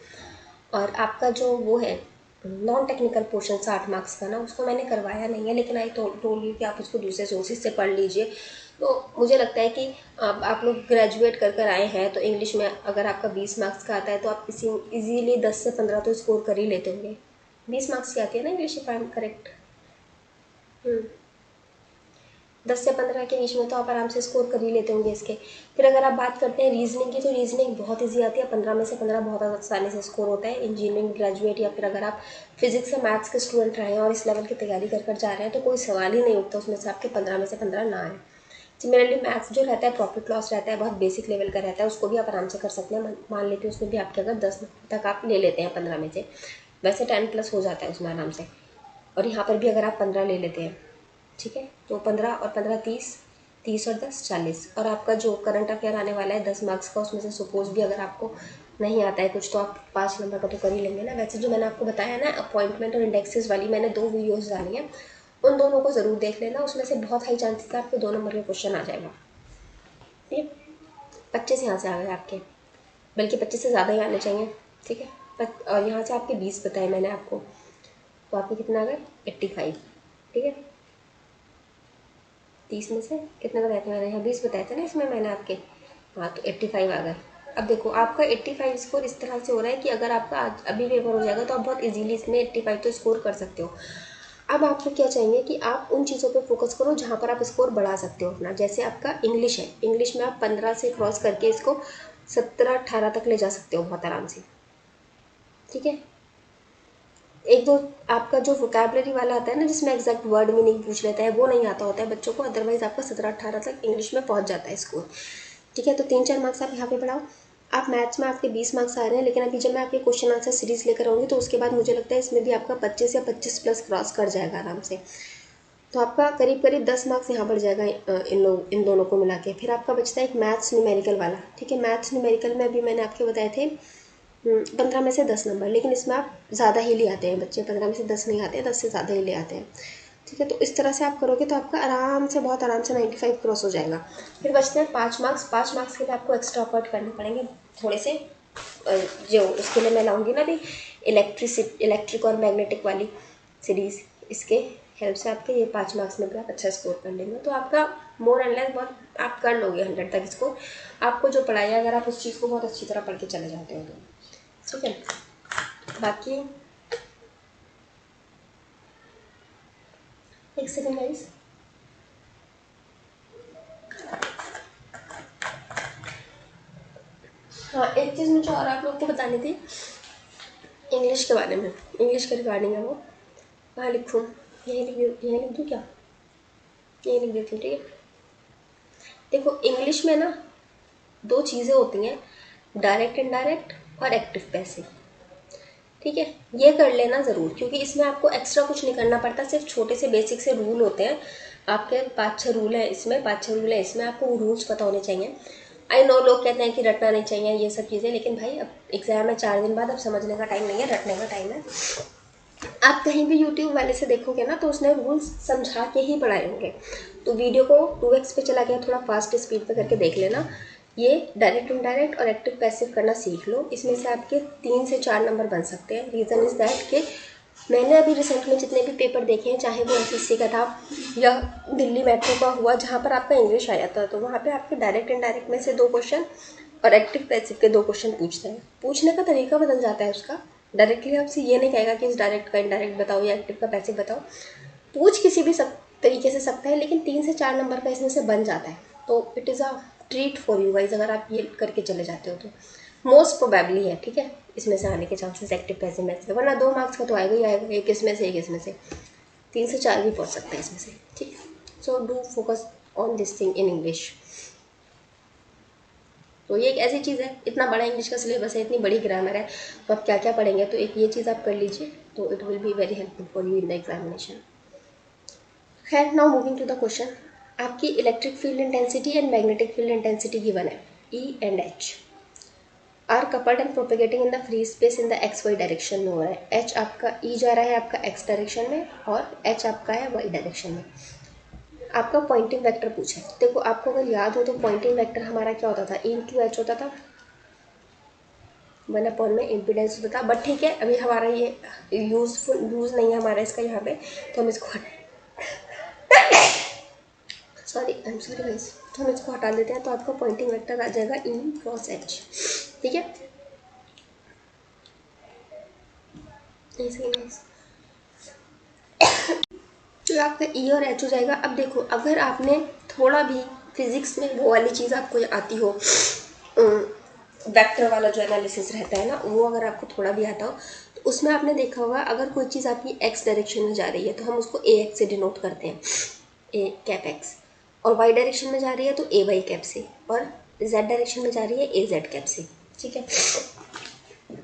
और आपका जो वो है नॉन टेक्निकल पोर्शन 60 मार्क्स का ना, उसको मैंने करवाया नहीं है, लेकिन आई टोल्ड यू कि आप उसको दूसरे सोर्सेज से पढ़ लीजिए। तो मुझे लगता है कि आप लोग ग्रेजुएट कर आए हैं, तो इंग्लिश में अगर आपका 20 मार्क्स का आता है तो आप इसी इजीली 10 से 15 तो स्कोर कर ही लेते होंगे। 20 मार्क्स की आती है ना English, if I am correct. 10 से 15 के बीच में तो आप आराम से स्कोर कर ही लेते होंगे इसके। फिर अगर आप बात करते हैं रीजनिंग की, तो रीजनिंग बहुत इजी आती है, 15 में से 15 बहुत आसानी से स्कोर होता है। इंजीनियरिंग ग्रेजुएट या फिर अगर आप फिजिक्स या मैथ्स के स्टूडेंट रहे हैं और इस लेवल की तैयारी कर जा रहे हैं, तो कोई सवाल ही नहीं उठता उसमें से आपके 15 में से 15 ना आए। सिमिलरली मैथ्स जो रहता है प्रॉफिट लॉस रहता है, बहुत बेसिक लेवल का रहता है, उसको भी आप आराम से कर सकते हैं। मान लेते हैं उसमें भी आपके अगर 10 तक आप ले लेते हैं 15 में से, वैसे 10 प्लस हो जाता है उसमें आराम से, और यहाँ पर भी अगर आप 15 ले लेते हैं, ठीक है, तो 15 और 15 30, 30 और 10 40, और आपका जो करंट अफेयर आने वाला है 10 मार्क्स का, उसमें से सपोज भी अगर आपको नहीं आता है कुछ, तो आप 5 नंबर का तो कर ही लेंगे ना। वैसे जो मैंने आपको बताया ना अपॉइंटमेंट और इंडेक्सेस वाली, मैंने 2 वीडियोज़ डाली हैं, उन दोनों को ज़रूर देख लेना, उसमें से बहुत हाई चांसेस है आपको 2 नंबर का क्वेश्चन आ जाएगा। ठीक है, 25 यहाँ से आ गए आपके, बल्कि 25 से ज़्यादा ही आने चाहिए, ठीक है। और यहाँ से आपके 20 बताए मैंने आपको, तो आपके कितना आ गए 85, ठीक है। 30 में से कितने बताए थे मैंने, यहाँ 20 बताए थे ना इसमें मैंने आपके, हाँ तो 85 आ गए। अब देखो आपका 85 स्कोर इस तरह से हो रहा है कि अगर आपका आज अभी पेपर हो जाएगा तो आप बहुत इजीली इसमें 85 तो स्कोर कर सकते हो। अब आपको क्या चाहिए कि आप उन चीज़ों पे फोकस करो जहाँ पर आप स्कोर बढ़ा सकते हो अपना। जैसे आपका इंग्लिश है, इंग्लिश में आप 15 से क्रॉस करके इसको 17-18 तक ले जा सकते हो बहुत आराम से, ठीक है। एक दो आपका जो वोकैबलरी वाला आता है ना, जिसमें एग्जैक्ट वर्ड मीनिंग पूछ लेता है, वो नहीं आता होता है बच्चों को, अदरवाइज आपका 17-18 तक इंग्लिश में पहुंच जाता है स्कोर, ठीक है। तो 3-4 मार्क्स आप यहाँ पे बढ़ाओ। आप मैथ्स में आपके 20 मार्क्स आ रहे हैं, लेकिन अभी जब मैं आपके क्वेश्चन आंसर सीरीज लेकर आऊँगी तो उसके बाद मुझे लगता है इसमें भी आपका 25 या 25 प्लस क्रॉस कर जाएगा आराम से। तो आपका करीब करीब 10 मार्क्स यहाँ बढ़ जाएगा इन दोनों को मिला के। फिर आपका बचता है एक मैथ्स न्यूमेरिकल वाला, ठीक है। मैथ्स न्यूमेरिकल में अभी मैंने आपके बताए थे 15 में से 10 नंबर, लेकिन इसमें आप ज़्यादा ही ले आते हैं बच्चे, 15 में से 10 नहीं आते हैं, 10 से ज़्यादा ही ले आते हैं, ठीक है। तो इस तरह से आप करोगे तो आपका आराम से, बहुत आराम से 95 क्रॉस हो जाएगा। फिर बचते हैं 5 मार्क्स। 5 मार्क्स के लिए आपको एक्स्ट्रा एफर्ट करने पड़ेंगे थोड़े से, जो उसके लिए मैं लाऊंगी ना अभी इलेक्ट्रिक और मैग्नेटिक वाली सीरीज़, इसके हेल्प से आपके ये 5 मार्क्स में भी आप अच्छा स्कोर कर लेंगे। तो आपका मोर एंड लेस बहुत आप कर लोगे 100 तक स्कोर। आपको जो पढ़ाया अगर आप उस चीज़ को बहुत अच्छी तरह पढ़ के चले जाते हो तो, ठीक है। बाकी एक सेकेंड गाइस, हाँ एक चीज़ मुझे और आप लोग को बतानी थी इंग्लिश के बारे में, इंग्लिश के रिगार्डिंग है वो। कहाँ लिखूँ, यहीं लिख दूँ क्या, यहीं लिख देती हूँ, ठीक है। देखो इंग्लिश में ना 2 चीज़ें होती हैं, डायरेक्ट इनडायरेक्ट और एक्टिव पैसिव, ठीक है। ये कर लेना ज़रूर, क्योंकि इसमें आपको एक्स्ट्रा कुछ नहीं करना पड़ता, सिर्फ छोटे से बेसिक से रूल होते हैं आपके। 5-6 रूल हैं इसमें, 5-6 रूल हैं इसमें, आपको वो रूल्स पता होने चाहिए। आई नो लोग कहते हैं कि रटना नहीं चाहिए ये सब चीज़ें, लेकिन भाई अब एग्ज़ाम है 4 दिन बाद, अब समझने का टाइम नहीं है, रटने का टाइम है। आप कहीं भी यूट्यूब वाले से देखोगे ना तो उसने रूल्स समझा के ही पढ़ाए होंगे, तो वीडियो को 2x पे चला गया, थोड़ा फास्ट स्पीड पे करके देख लेना। ये डायरेक्ट इनडायरेक्ट और एक्टिव पैसिव करना सीख लो, इसमें से आपके 3 से 4 नंबर बन सकते हैं। रीज़न इज़ दैट कि मैंने अभी रिसेंट में जितने भी पेपर देखे हैं, चाहे वो एसएससी का था या दिल्ली मेट्रो का हुआ, जहाँ पर आपका इंग्लिश आया था, तो वहाँ पे आपके डायरेक्ट इनडायरेक्ट में से 2 क्वेश्चन और एक्टिव पैसिव के 2 क्वेश्चन पूछते हैं। पूछने का तरीका बदल जाता है उसका, डायरेक्टली आपसे ये नहीं कहेगा कि इस डायरेक्ट का इनडायरेक्ट बताओ या एक्टिव का पैसिव बताओ, पूछ किसी भी तरीके से सकता है, लेकिन 3 से 4 नंबर का इसमें से बन जाता है। तो it is a treat for you guys, अगर आप ये करके चले जाते हो तो मोस्ट प्रोबेबली है, ठीक है, इसमें से आने के चांसेस एक्टिव पैसिव में से, वरना 2 मार्क्स का तो आएगा ही आएगा, एक इसमें से एक इसमें से, 3 से 4 भी पहुँच सकता है इसमें से, ठीक है। So do focus on this thing in English. तो ये एक ऐसी चीज़ है, इतना बड़ा इंग्लिश का सिलेबस है, इतनी बड़ी ग्रामर है, तो आप क्या क्या पढ़ेंगे, तो एक ये चीज़ आप कर लीजिए, तो it will be very helpful for you in the examination. खैर now moving to the question. आपकी electric field intensity and magnetic field intensity given है, E and H are coupled and propagating in the free space in the X Y direction में हो रहा है। H आपका E जा रहा है आपका x डायरेक्शन में और H आपका है y डायरेक्शन में। आपका पॉइंटिंग वेक्टर पूछा है। देखो आपको अगर याद हो तो पॉइंटिंग वेक्टर हमारा क्या होता था, E इंटू H होता था, 1 में इम्पीडेंस होता था, बट ठीक है अभी हमारा ये यूज़ नहीं है हमारा इसका यहाँ पे, तो हम इसको सॉरी गाइस, तो हम इसको हटा देते हैं, तो आपका पॉइंटिंग वेक्टर आ जाएगा E क्रॉस H, ठीक है। ऐसे गाइस तो आपका E और H हो जाएगा। अब देखो अगर आपने थोड़ा भी फिजिक्स में वो वाली चीज़ आपको आती हो, वेक्टर वाला जो एनालिसिस रहता है ना, वो अगर आपको थोड़ा भी आता हो, तो उसमें आपने देखा होगा अगर कोई चीज़ आपकी x डायरेक्शन में जा रही है तो हम उसको ax से डिनोट करते हैं, a कैप x, और y डायरेक्शन में जा रही है तो a y कैप से, और z डायरेक्शन में जा रही है a z कैप से, ठीक है।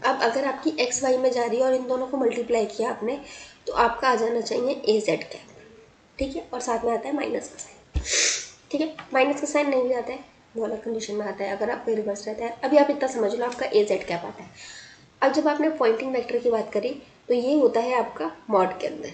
अब अगर आपकी एक्स वाई में जा रही है और इन दोनों को मल्टीप्लाई किया आपने, तो आपका आ जाना चाहिए ए जेड कैप, ठीक है, और साथ में आता है माइनस का साइन, ठीक है। माइनस का साइन नहीं भी आता है, वो अलग कंडीशन में आता है, अगर आपका रिवर्स रहता है। अभी आप इतना समझ लो आपका ए जेड कैप आता है। अब जब आपने पॉइंटिंग वेक्टर की बात करी तो ये होता है आपका मॉड के अंदर,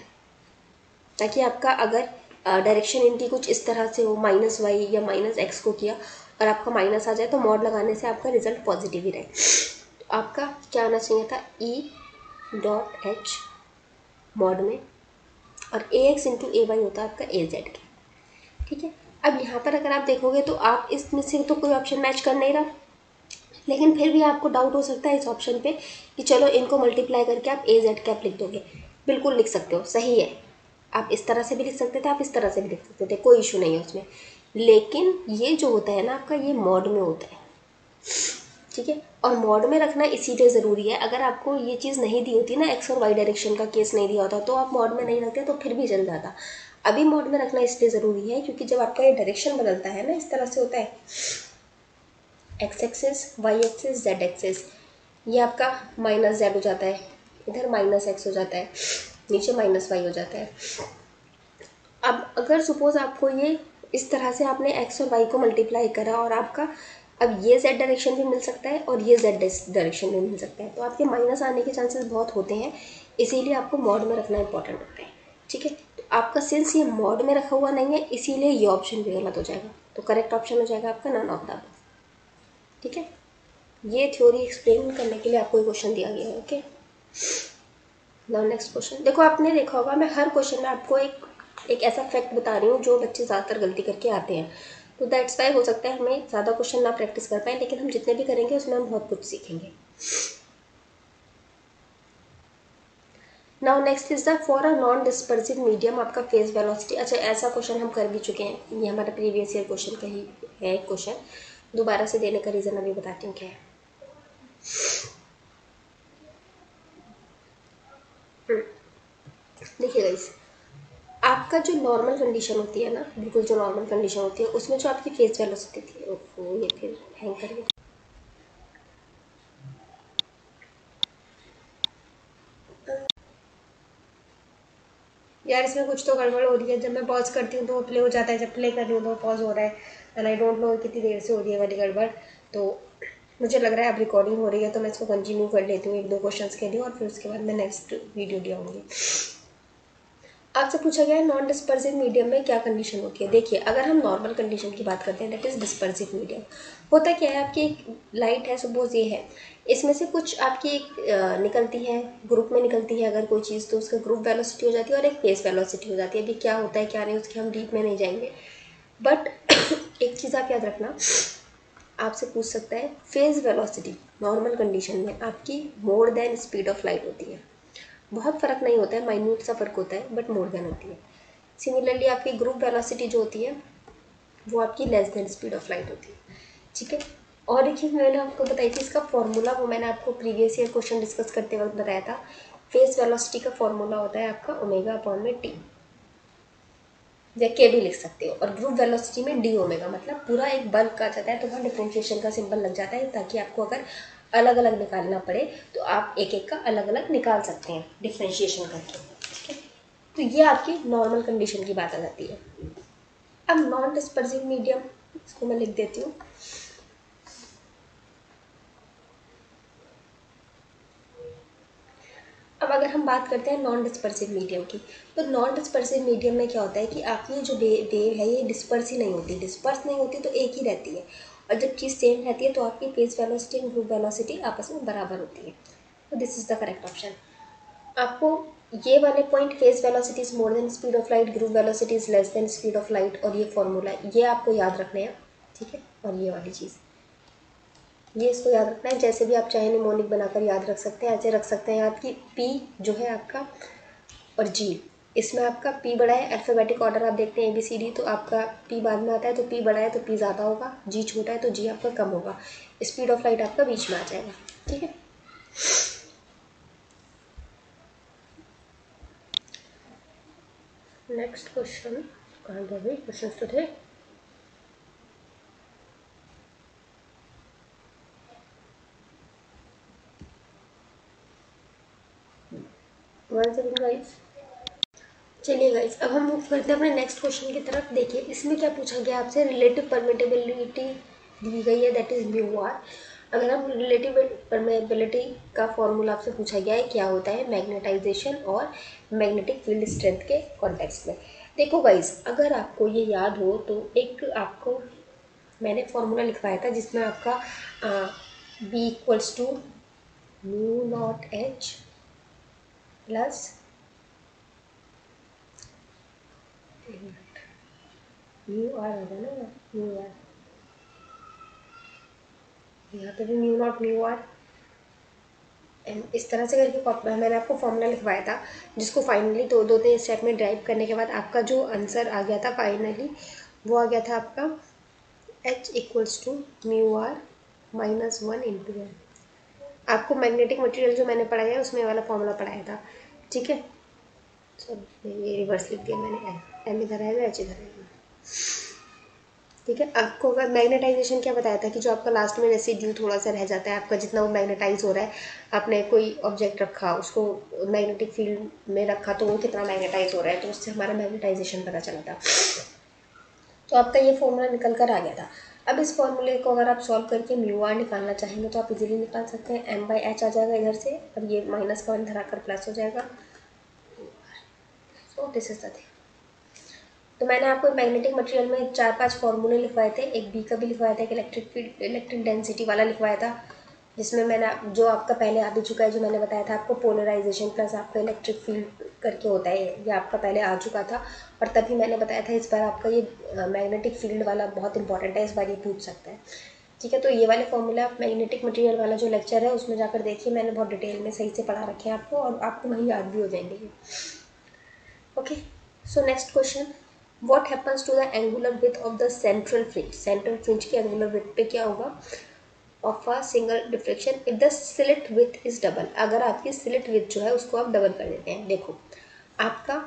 ताकि आपका अगर डायरेक्शन इनकी कुछ इस तरह से हो, माइनस वाई या माइनस एक्स को किया, और आपका माइनस आ जाए तो मॉड लगाने से आपका रिजल्ट पॉजिटिव ही रहे। तो आपका क्या आना चाहिए था, E.H मॉड में, और AX इंटू AY होता है आपका AZ का, ठीक है। अब यहाँ पर अगर आप देखोगे तो आप इसमें से तो कोई ऑप्शन मैच कर नहीं रहा, लेकिन फिर भी आपको डाउट हो सकता है इस ऑप्शन पे कि चलो इनको मल्टीप्लाई करके आप AZ कैप लिख दोगे। बिल्कुल लिख सकते हो, सही है। आप इस तरह से भी लिख सकते थे, आप इस तरह से भी लिख सकते थे, कोई इशू नहीं है उसमें। लेकिन ये जो होता है ना आपका, ये मॉड में होता है, ठीक है। और मॉड में रखना इसीलिए ज़रूरी है, अगर आपको ये चीज़ नहीं दी होती ना, एक्स और वाई डायरेक्शन का केस नहीं दिया होता तो आप मॉड में नहीं रखते तो फिर भी चल जाता। अभी मॉड में रखना इसलिए ज़रूरी है क्योंकि जब आपका ये डायरेक्शन बदलता है ना, इस तरह से होता है, X axis, Y axis, Z axis, ये आपका माइनस जेड हो जाता है, इधर माइनस एक्स हो जाता है, नीचे माइनस वाई हो जाता है। अब अगर सपोज आपको ये इस तरह से आपने एक्स और वाई को मल्टीप्लाई करा और आपका अब ये जेड डायरेक्शन भी मिल सकता है और ये जेड डायरेक्शन भी मिल सकता है, तो आपके माइनस आने के चांसेस बहुत होते हैं, इसीलिए आपको मॉड में रखना इंपॉर्टेंट होता है, ठीक है। तो आपका सिंस ये मॉड में रखा हुआ नहीं है, इसीलिए ये ऑप्शन भी गलत हो जाएगा, तो करेक्ट ऑप्शन हो जाएगा आपका नन ऑफ द अबव, ठीक है। ये थ्योरी एक्सप्लेन करने के लिए आपको क्वेश्चन दिया गया है, ओके। नाउ नेक्स्ट क्वेश्चन, देखो आपने देखा होगा मैं हर क्वेश्चन में आपको एक ऐसा फैक्ट बता रही हूँ जो बच्चे ज़्यादातर गलती करके आते हैं, तो दैट्स वाई हो सकता है हमें ज़्यादा क्वेश्चन ना प्रैक्टिस कर पाएँ, लेकिन हम जितने भी करेंगे उसमें हम बहुत कुछ सीखेंगे। Now next is the for a non dispersive medium आपका फेज वेलोसिटी। अच्छा, ऐसा क्वेश्चन हम कर भी चुके हैं, ये हमारा प्रीवियस ईयर क्वेश्चन का ही है एक क्वेश्चन, दोबारा से देने का रीज़न अभी बताती हूँ क्या है। देखिएगा इस आपका जो नॉर्मल कंडीशन होती है ना, बिल्कुल जो नॉर्मल कंडीशन होती है उसमें जो आपकी फेज वेलोसिटी थी, ओहो ये फिर हैंग कर गया। यार इसमें कुछ तो गड़बड़ हो रही है, जब मैं पॉज करती हूँ तो वो प्ले हो जाता है, जब प्ले कर रही हूँ तो पॉज हो रहा है, एंड आई डोंट नो कितनी देर से हो रही है वाली गड़बड़। तो मुझे लग रहा है अब रिकॉर्डिंग हो रही है, तो मैं इसको कंटिन्यू कर लेती हूँ एक दो क्वेश्चंस के लिए, और फिर उसके बाद मैं नेक्स्ट वीडियो ले आऊँगी। आपसे पूछा गया है नॉन डिस्पर्सिव मीडियम में क्या कंडीशन होती है। देखिए अगर हम नॉर्मल कंडीशन की बात करते हैं, दैट इज़ डिस्पर्सिव मीडियम, होता क्या है, आपकी एक लाइट है, सपोज ये है, इसमें से कुछ आपकी एक निकलती है, ग्रुप में निकलती है अगर कोई चीज़, तो उसका ग्रुप वेलोसिटी हो जाती है और एक फेस वेलोसिटी हो जाती है। अभी क्या होता है क्या नहीं उसके हम डीप में नहीं जाएंगे, बट एक चीज़ आप याद रखना, आपसे पूछ सकता है फेज वेलोसिटी नॉर्मल कंडीशन में आपकी more than speed of light होती है। बहुत फ़र्क नहीं होता है, माइन्यूट सा फ़र्क होता है, बट मोर देन होती है। सिमिलरली आपकी ग्रुप वेलोसिटी जो होती है वो आपकी less than speed of light होती है, ठीक है। और देखिए मैंने आपको बताई थी इसका फॉर्मूला, वो मैंने आपको प्रीवियस ईयर क्वेश्चन डिस्कस करते वक्त बताया था। फेस वेलोसिटी का फॉर्मूला होता है आपका ओमेगा अपॉन में टी, या के भी लिख सकते हो, और ग्रुप वेलोसिटी में डी ओमेगा, मतलब पूरा एक बल्क आ जाता है, तो वहाँ डिफ्रेंशिएशन का सिंबल लग जाता है, ताकि आपको अगर अलग अलग निकालना पड़े तो आप एक एक का अलग अलग निकाल सकते हैं डिफ्रेंशिएशन करके, ठीक है। तो ये आपकी नॉर्मल कंडीशन की बात आ जाती है। अब नॉन डिस्पर्सिव मीडियम, इसको मैं लिख देती हूँ। अब अगर हम बात करते हैं नॉन डिस्पर्सिव मीडियम की, तो नॉन डिस्पर्सिव मीडियम में क्या होता है कि आपकी जो वेव है ये डिस्पर्स ही नहीं होती, डिस्पर्स नहीं होती तो एक ही रहती है, और जब चीज़ सेम रहती है तो आपकी phase velocity and group velocity आपस में बराबर होती है। तो this is the correct option. आपको ये वाले point, phase velocity is more than speed of light, group velocity is less than speed of light, और ये फॉर्मूला ये आपको याद रखने हैं, ठीक है। और ये वाली चीज़, ये इसको याद रखना है, जैसे भी आप चाहे निमोनिक बनाकर याद रख सकते हैं, ऐसे रख सकते हैं याद कि पी जो है आपका और जी, इसमें आपका पी बड़ा है, अल्फ़ाबेटिक ऑर्डर आप देखते हैं ABCD, तो आपका पी बाद में आता है, तो पी बड़ा है तो पी ज़्यादा होगा, जी छोटा है तो जी आपका कम होगा, स्पीड ऑफ लाइट आपका बीच में आ जाएगा, ठीक है। नेक्स्ट क्वेश्चन, कहाँ गए भाई क्वेश्चन तो थे। वन सेकेंड गाइस, चलिए गाइस अब हम मूव करते हैं अपने नेक्स्ट क्वेश्चन की तरफ। देखिए इसमें क्या पूछा गया आपसे, रिलेटिव परमिटेबिलिटी दी गई है, दैट इज म्यू आर। अगर हम रिलेटिव परमेबिलिटी का फॉर्मूला आपसे पूछा गया है क्या होता है मैग्नेटाइजेशन और मैग्नेटिक फील्ड स्ट्रेंथ के कॉन्टेक्स्ट में। देखो गाइस अगर आपको ये याद हो तो एक आपको मैंने फॉर्मूला लिखवाया था जिसमें आपका B equals to mu naught H plus mu R होगा ना, म्यू आर, यहाँ पे भी mu naught mu R, and इस तरह से करके मैंने आपको फॉर्मूला लिखवाया था, जिसको फाइनली दो तीन स्टेप में ड्राइव करने के बाद आपका जो आंसर आ गया था फाइनली, वो आ गया था आपका H equals to mu R minus 1 into N. आपको मैग्नेटिक मटेरियल जो मैंने पढ़ाया है उसमें वाला फॉर्मूला पढ़ाया था, ठीक है। सॉरी ये रिवर्स लिख दिया मैंने, एम इधर आएगा एच इधर आएगा, ठीक है। आपको अगर मैग्नेटाइजेशन क्या बताया था कि जो आपका लास्ट में रेसिड्यू थोड़ा सा रह जाता है आपका, जितना वो मैग्नेटाइज हो रहा है, आपने कोई ऑब्जेक्ट रखा उसको मैग्नेटिक फील्ड में रखा तो वो कितना मैग्नेटाइज हो रहा है, तो उससे हमारा मैग्नेटाइजेशन पता चला था। तो आपका ये फॉर्मूला निकल कर आ गया था। अब इस फॉर्मूले को अगर आप सॉल्व करके म्यू आर निकालना चाहेंगे तो आप इजीली निकाल सकते हैं। एम बाई एच आ जाएगा इधर से, और ये माइनस का 1 इधर आकर प्लस हो जाएगा। सो दिस इज द थिंग। तो मैंने आपको मैग्नेटिक मटेरियल में 4-5 फॉर्मूले लिखवाए थे, एक बी का भी लिखवाया था, एक इलेक्ट्रिक डेंसिटी वाला लिखवाया था, जिसमें मैंने जो आपका पहले आ भी चुका है, जो मैंने बताया था आपको पोलराइजेशन प्लस आपका इलेक्ट्रिक फील्ड करके होता है, ये आपका पहले आ चुका था। और तभी मैंने बताया था इस बार आपका ये मैग्नेटिक फील्ड वाला बहुत इंपॉर्टेंट है, इस बार ये पूछ सकता है, ठीक है। तो ये वाले फॉर्मूला आप मैग्नेटिक मटेरियल वाला जो लेक्चर है उसमें जाकर देखिए, मैंने बहुत डिटेल में सही से पढ़ा रखे हैं आपको, और आपको वहीं याद भी हो जाएंगे। Okay, so next question, what happens to the angular width of the central fringe? central fringe की angular width पे क्या होगा of a single diffraction if the slit width is double? अगर आपकी slit width जो है उसको आप डबल कर देते हैं। देखो आपका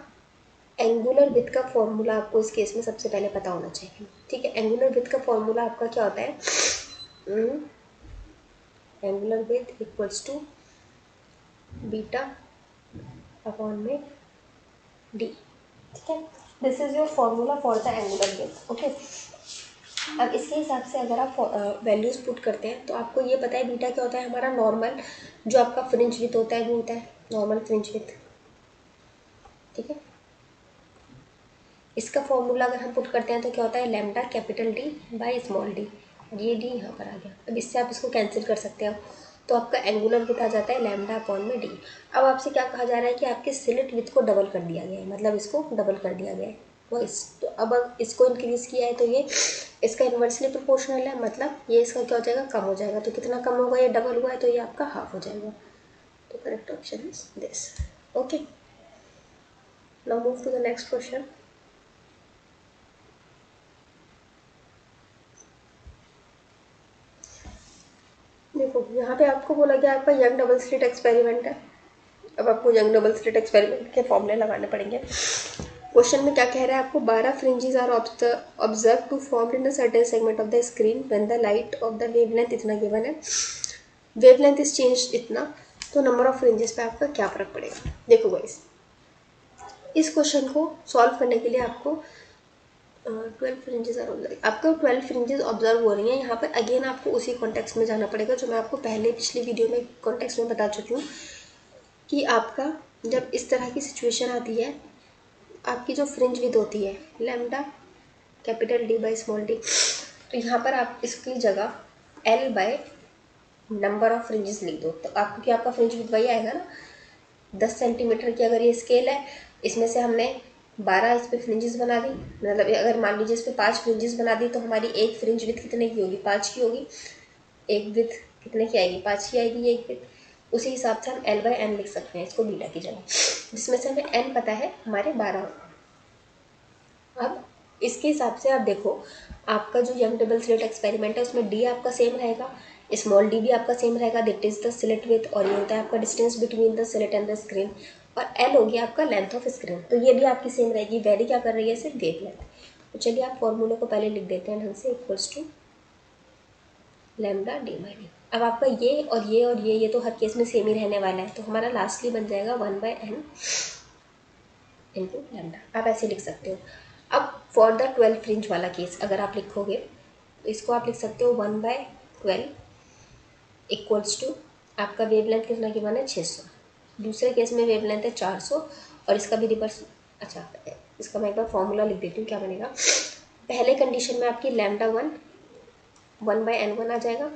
एंगुलर विथ का फॉर्मूला आपको इस केस में सबसे पहले पता होना चाहिए, ठीक है। एंगुलर विथ का फॉर्मूला आपका क्या होता है, angular width equals to beta upon में डी, ठीक है। This is your formula for the angular width, okay. अब इसके हिसाब से अगर आप वैल्यूज पुट करते हैं तो आपको ये पता है बीटा क्या होता है, हमारा नॉर्मल जो आपका फ्रिंज विथ होता है वो होता है नॉर्मल फ्रिंज विथ, ठीक है। इसका फॉर्मूला अगर हम पुट करते हैं तो क्या होता है, lambda capital D by small D, ये डी यहाँ पर आ गया। अब इससे आप इसको कैंसिल कर सकते हो, तो आपका एंगुलर विथ आ जाता है लैम्डा अपॉन में डी। अब आपसे क्या कहा जा रहा है कि आपके स्लिट विथ को डबल कर दिया गया है, मतलब इसको डबल कर दिया गया है, वो इस तो अब इसको इंक्रीज़ किया है तो ये इसका इन्वर्सली प्रोपोर्शनल है, मतलब ये इसका क्या हो जाएगा, कम हो जाएगा। तो कितना कम होगा, ये डबल हुआ है तो ये आपका हाफ हो जाएगा। तो correct option is this, okay. Now move to the next question. देखो यहाँ पे आपको बोला गया आपका यंग डबल स्लिट एक्सपेरिमेंट है। अब आपको यंग डबल स्लिट एक्सपेरिमेंट के फॉर्मूले लगाने पड़ेंगे। क्वेश्चन में क्या कह रहा है आपको, 12 fringes are observed to form in a certain segment of the screen when the light of the wavelength इतना गिवन है, वेवलेंथ इज चेंज इतना, तो नंबर ऑफ फ्रिंजेस पे आपका क्या फर्क पड़ेगा। देखो गाइस, इस क्वेश्चन को सॉल्व करने के लिए आपको 12 फ्रिंजेस आर ऑब्जर्व, आपको 12 फ्रिंजेस ऑब्जर्व हो रही हैं। यहाँ पर अगेन आपको उसी कॉन्टेक्स्ट में जाना पड़ेगा जो मैं आपको पहले पिछली वीडियो में कॉन्टेक्स्ट में बता चुकी हूँ, कि आपका जब इस तरह की सिचुएशन आती है, आपकी जो फ्रिंज विड्थ होती है lambda capital D by small D, तो यहाँ पर आप इसकी जगह L by number of fringes लिख दो, तो आपको क्या आपका फ्रिंज विड्थ वही आएगा ना। 10 सेंटीमीटर की अगर ये स्केल है, इसमें से हमने 12 इस पर फ्रिंजेस बना दी, मतलब अगर मान लीजिए इस पर 5 फ्रिंजेस बना दी, तो हमारी एक फ्रिंज विड्थ कितने की होगी, 5 की होगी। एक विड्थ कितने की आएगी, 5 की आएगी एक विड्थ। उसी हिसाब से हम एल बाई एन लिख सकते हैं इसको बीटा की जगह, जिसमें से हमें एन पता है हमारे 12। अब इसके हिसाब से आप देखो, आपका जो यंग डबल स्लिट एक्सपेरिमेंट है उसमें डी आपका सेम रहेगा, स्मॉल डी भी आपका सेम रहेगा, that is the slit with, और ये होता है आपका distance between the slit and the screen, और एल होगी आपका लेंथ ऑफ स्क्रीन, तो ये भी आपकी सेम रहेगी। वैरी क्या कर रही है, सिर्फ वेव लेंथ। तो चलिए आप फॉर्मूले को पहले लिख देते हैं ढंग से, equals to lambda D by D. अब आपका ये और ये और ये तो हर केस में सेम ही रहने वाला है, तो हमारा लास्टली बन जाएगा 1 बाई एन इंटू लैम्डा, आप ऐसे लिख सकते हो। अब फॉर द 12 फ्रिंज वाला केस अगर आप लिखोगे तो इसको आप लिख सकते हो 1 बाय 12 इक्वल्स टू आपका वेवलेंथ कितना गिवन है 600, दूसरे केस में वेवलेंथ है 400, और इसका भी रिवर्स। अच्छा, इसका मैं एक बार फॉर्मूला लिख देती हूँ क्या बनेगा। पहले कंडीशन में आपकी लैम्डा 1 1/n1 आ जाएगा।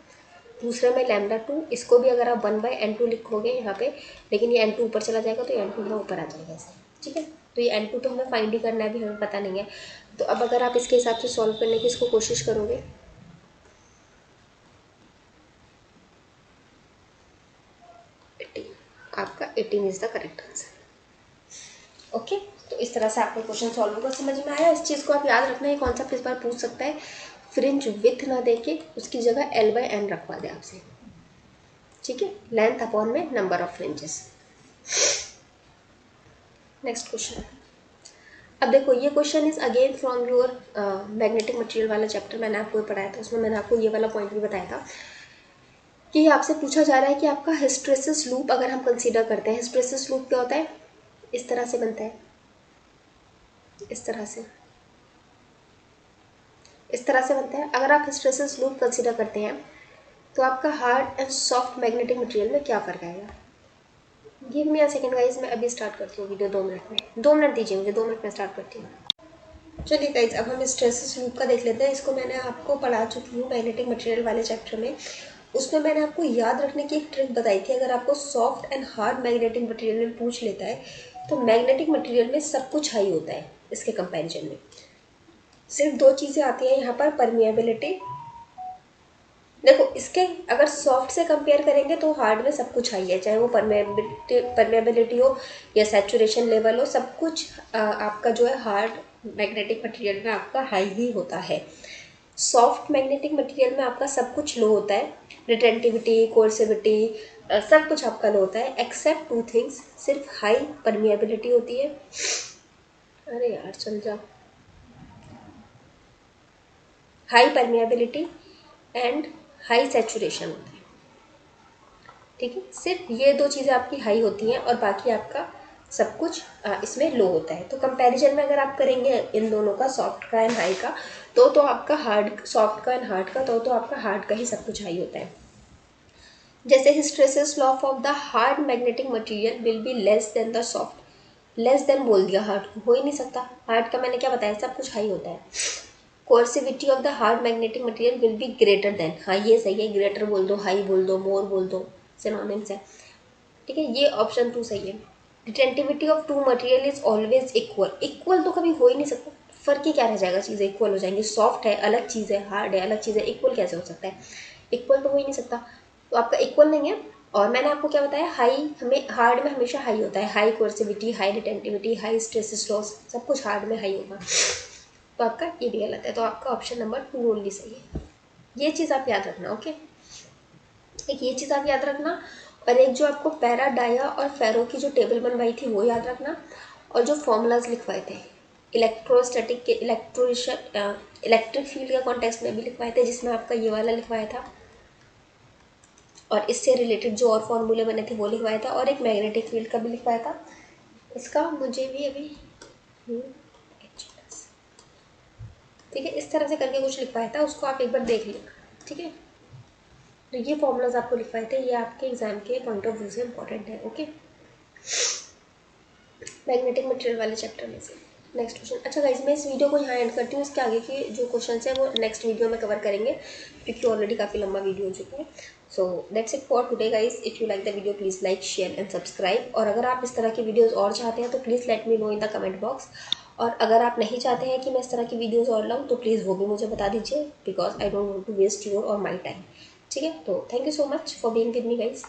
दूसरे में λ2, इसको भी अगर आप 1/n2 लिखोगे यहाँ पे, लेकिन ये n2 ऊपर चला जाएगा तो n2 यहाँ ऊपर आ जाएगा ऐसे, ठीक है। तो ये n2 तो हमें फाइंड ही करना है, अभी हमें पता नहीं है। तो अब अगर आप इसके हिसाब से सॉल्व करने की इसको कोशिश करोगे, आपका 18 is the correct answer. Okay, तो इस तरह से आपको क्वेश्चन सॉल्व होगा। समझ में आया? इस चीज़ को आप याद रखना, ये कॉन्सेप्ट इस बार पूछ सकता है, फ्रिंज विथ ना देके उसकी जगह l/n रखवा दे आपसे, ठीक है, लेंथ अपॉन में number of fringes. Next question. अब देखो ये question is again from your magnetic material वाला चैप्टर, मैंने आपको पढ़ाया था, उसमें मैंने आपको ये वाला पॉइंट भी बताया था कि आपसे पूछा जा रहा है कि आपका हिस्टैरिसीस लूप अगर हम कंसीडर करते हैं, हिस्टैरिसीस लूप क्या होता है, इस तरह से बनता है, इस तरह से बनता है। अगर आप हिस्टैरिसीस लूप कंसीडर करते हैं तो आपका hard and soft magnetic material में क्या फ़र्क आएगा। Give me a second guys, मैं अभी स्टार्ट करती हूँ वीडियो 2 मिनट में, 2 मिनट दीजिए मुझे, 2 मिनट में स्टार्ट करती हूँ। चलिए गाइज, अब हम हिस्टैरिसीस लूप का देख लेते हैं। इसको मैंने आपको पढ़ा चुकी हूँ मैग्नेटिक मटेरियल वाले चैप्टर में। उसमें मैंने आपको याद रखने की एक ट्रिक बताई थी। अगर आपको soft and hard magnetic material में पूछ लेता है तो मैग्नेटिक मटेरियल में सब कुछ हाई होता है, इसके कंपेरिजन में सिर्फ 2 चीज़ें आती हैं यहाँ पर, परमिएबिलिटी। देखो इसके अगर सॉफ्ट से कंपेयर करेंगे तो हार्ड में सब कुछ हाई है, चाहे वो परमेबिलिटी हो या सैचुरेशन लेवल हो, सब कुछ आपका जो है हार्ड मैग्नेटिक मटेरियल में आपका हाई ही होता है। सॉफ्ट मैग्नेटिक मटेरियल में आपका सब कुछ लो होता है, रिटेंटिविटी, कोर्सिविटी, सब कुछ आपका लो होता है एक्सेप्ट 2 थिंग्स, सिर्फ हाई परमिएबिलिटी होती है। अरे यार चल जा, high permeability and high saturation होता है, ठीक है। सिर्फ ये 2 चीज़ें आपकी हाई होती हैं और बाकी आपका सब कुछ इसमें लो होता है। तो कंपैरिजन में अगर आप करेंगे इन दोनों का, सॉफ्ट का एंड हाई का, तो आपका हार्ड, सॉफ्ट का एंड हार्ड का, तो आपका हार्ड का ही सब कुछ हाई होता है। जैसे hysteresis law of the hard magnetic material will be less than the soft, less than बोल दिया, हार्ड को हो ही नहीं सकता, हार्ड का मैंने क्या बताया, सब कुछ हाई होता है। कोर्सिविटी of the hard magnetic material will be greater than, हाँ ये सही है, ग्रेटर बोल दो, हाई बोल दो, मोर बोल दो, सिनोनिम्स है, ठीक है, ये ऑप्शन 2 सही है। Retentivity of 2 material is always equal, equal तो कभी हो ही नहीं सकता, फर्क ही क्या रह जाएगा, चीज़ें इक्वल हो जाएंगी। सॉफ्ट है अलग चीज़ है, हार्ड है अलग चीज़ है, इक्वल कैसे हो सकता है, इक्वल तो हो ही नहीं सकता, तो आपका इक्वल नहीं है। और मैंने आपको क्या बताया, हाई हमें हार्ड में हमेशा हाई होता है, high कोर्सिविटी, high retentivity, high hysteresis loss, सब कुछ हार्ड में हाई होगा, तो आपका ये भी गलत है, तो आपका ऑप्शन नंबर 2 ओनली सही है। ये चीज़ आप याद रखना, ओके, एक ये चीज़ आप याद रखना, और एक जो आपको पैरा, डाया और फेरो की जो टेबल बनवाई थी वो याद रखना, और जो फॉर्मूलाज लिखवाए थे इलेक्ट्रोस्टैटिक के, इलेक्ट्रिक फील्ड के कॉन्टेक्स्ट में भी लिखवाए थे, जिसमें आपका ये वाला लिखवाया था, और इससे रिलेटेड जो और फॉर्मूले बने थे वो लिखवाया था, और एक मैग्नेटिक फील्ड का भी लिखवाया था, इसका मुझे भी अभी ठीक है, इस तरह से करके कुछ लिखवाया था, उसको आप एक बार देख लेना, ठीक है। तो ये फॉर्मूलाज आपको लिखवाए थे, ये आपके एग्जाम के पॉइंट ऑफ व्यू से इंपॉर्टेंट है, ओके, मैग्नेटिक मटेरियल वाले चैप्टर में से। Next question. अच्छा गाइज, मैं इस वीडियो को यहाँ एंड करती हूँ, इसके आगे के जो क्वेश्चन है वो नेक्स्ट वीडियो में कवर करेंगे, क्योंकि ऑलरेडी काफ़ी लंबा वीडियो हो चुका है। So that's it for today guys, if you like the video please like, share and subscribe, और अगर आप इस तरह की वीडियोज़ और चाहते हैं तो please let me know in the comment box, और अगर आप नहीं चाहते हैं कि मैं इस तरह की वीडियोज़ और लाऊँ तो प्लीज़ वो भी मुझे बता दीजिए, because I don't want to waste your और माई टाइम, ठीक है। तो thank you so much for being with me guys.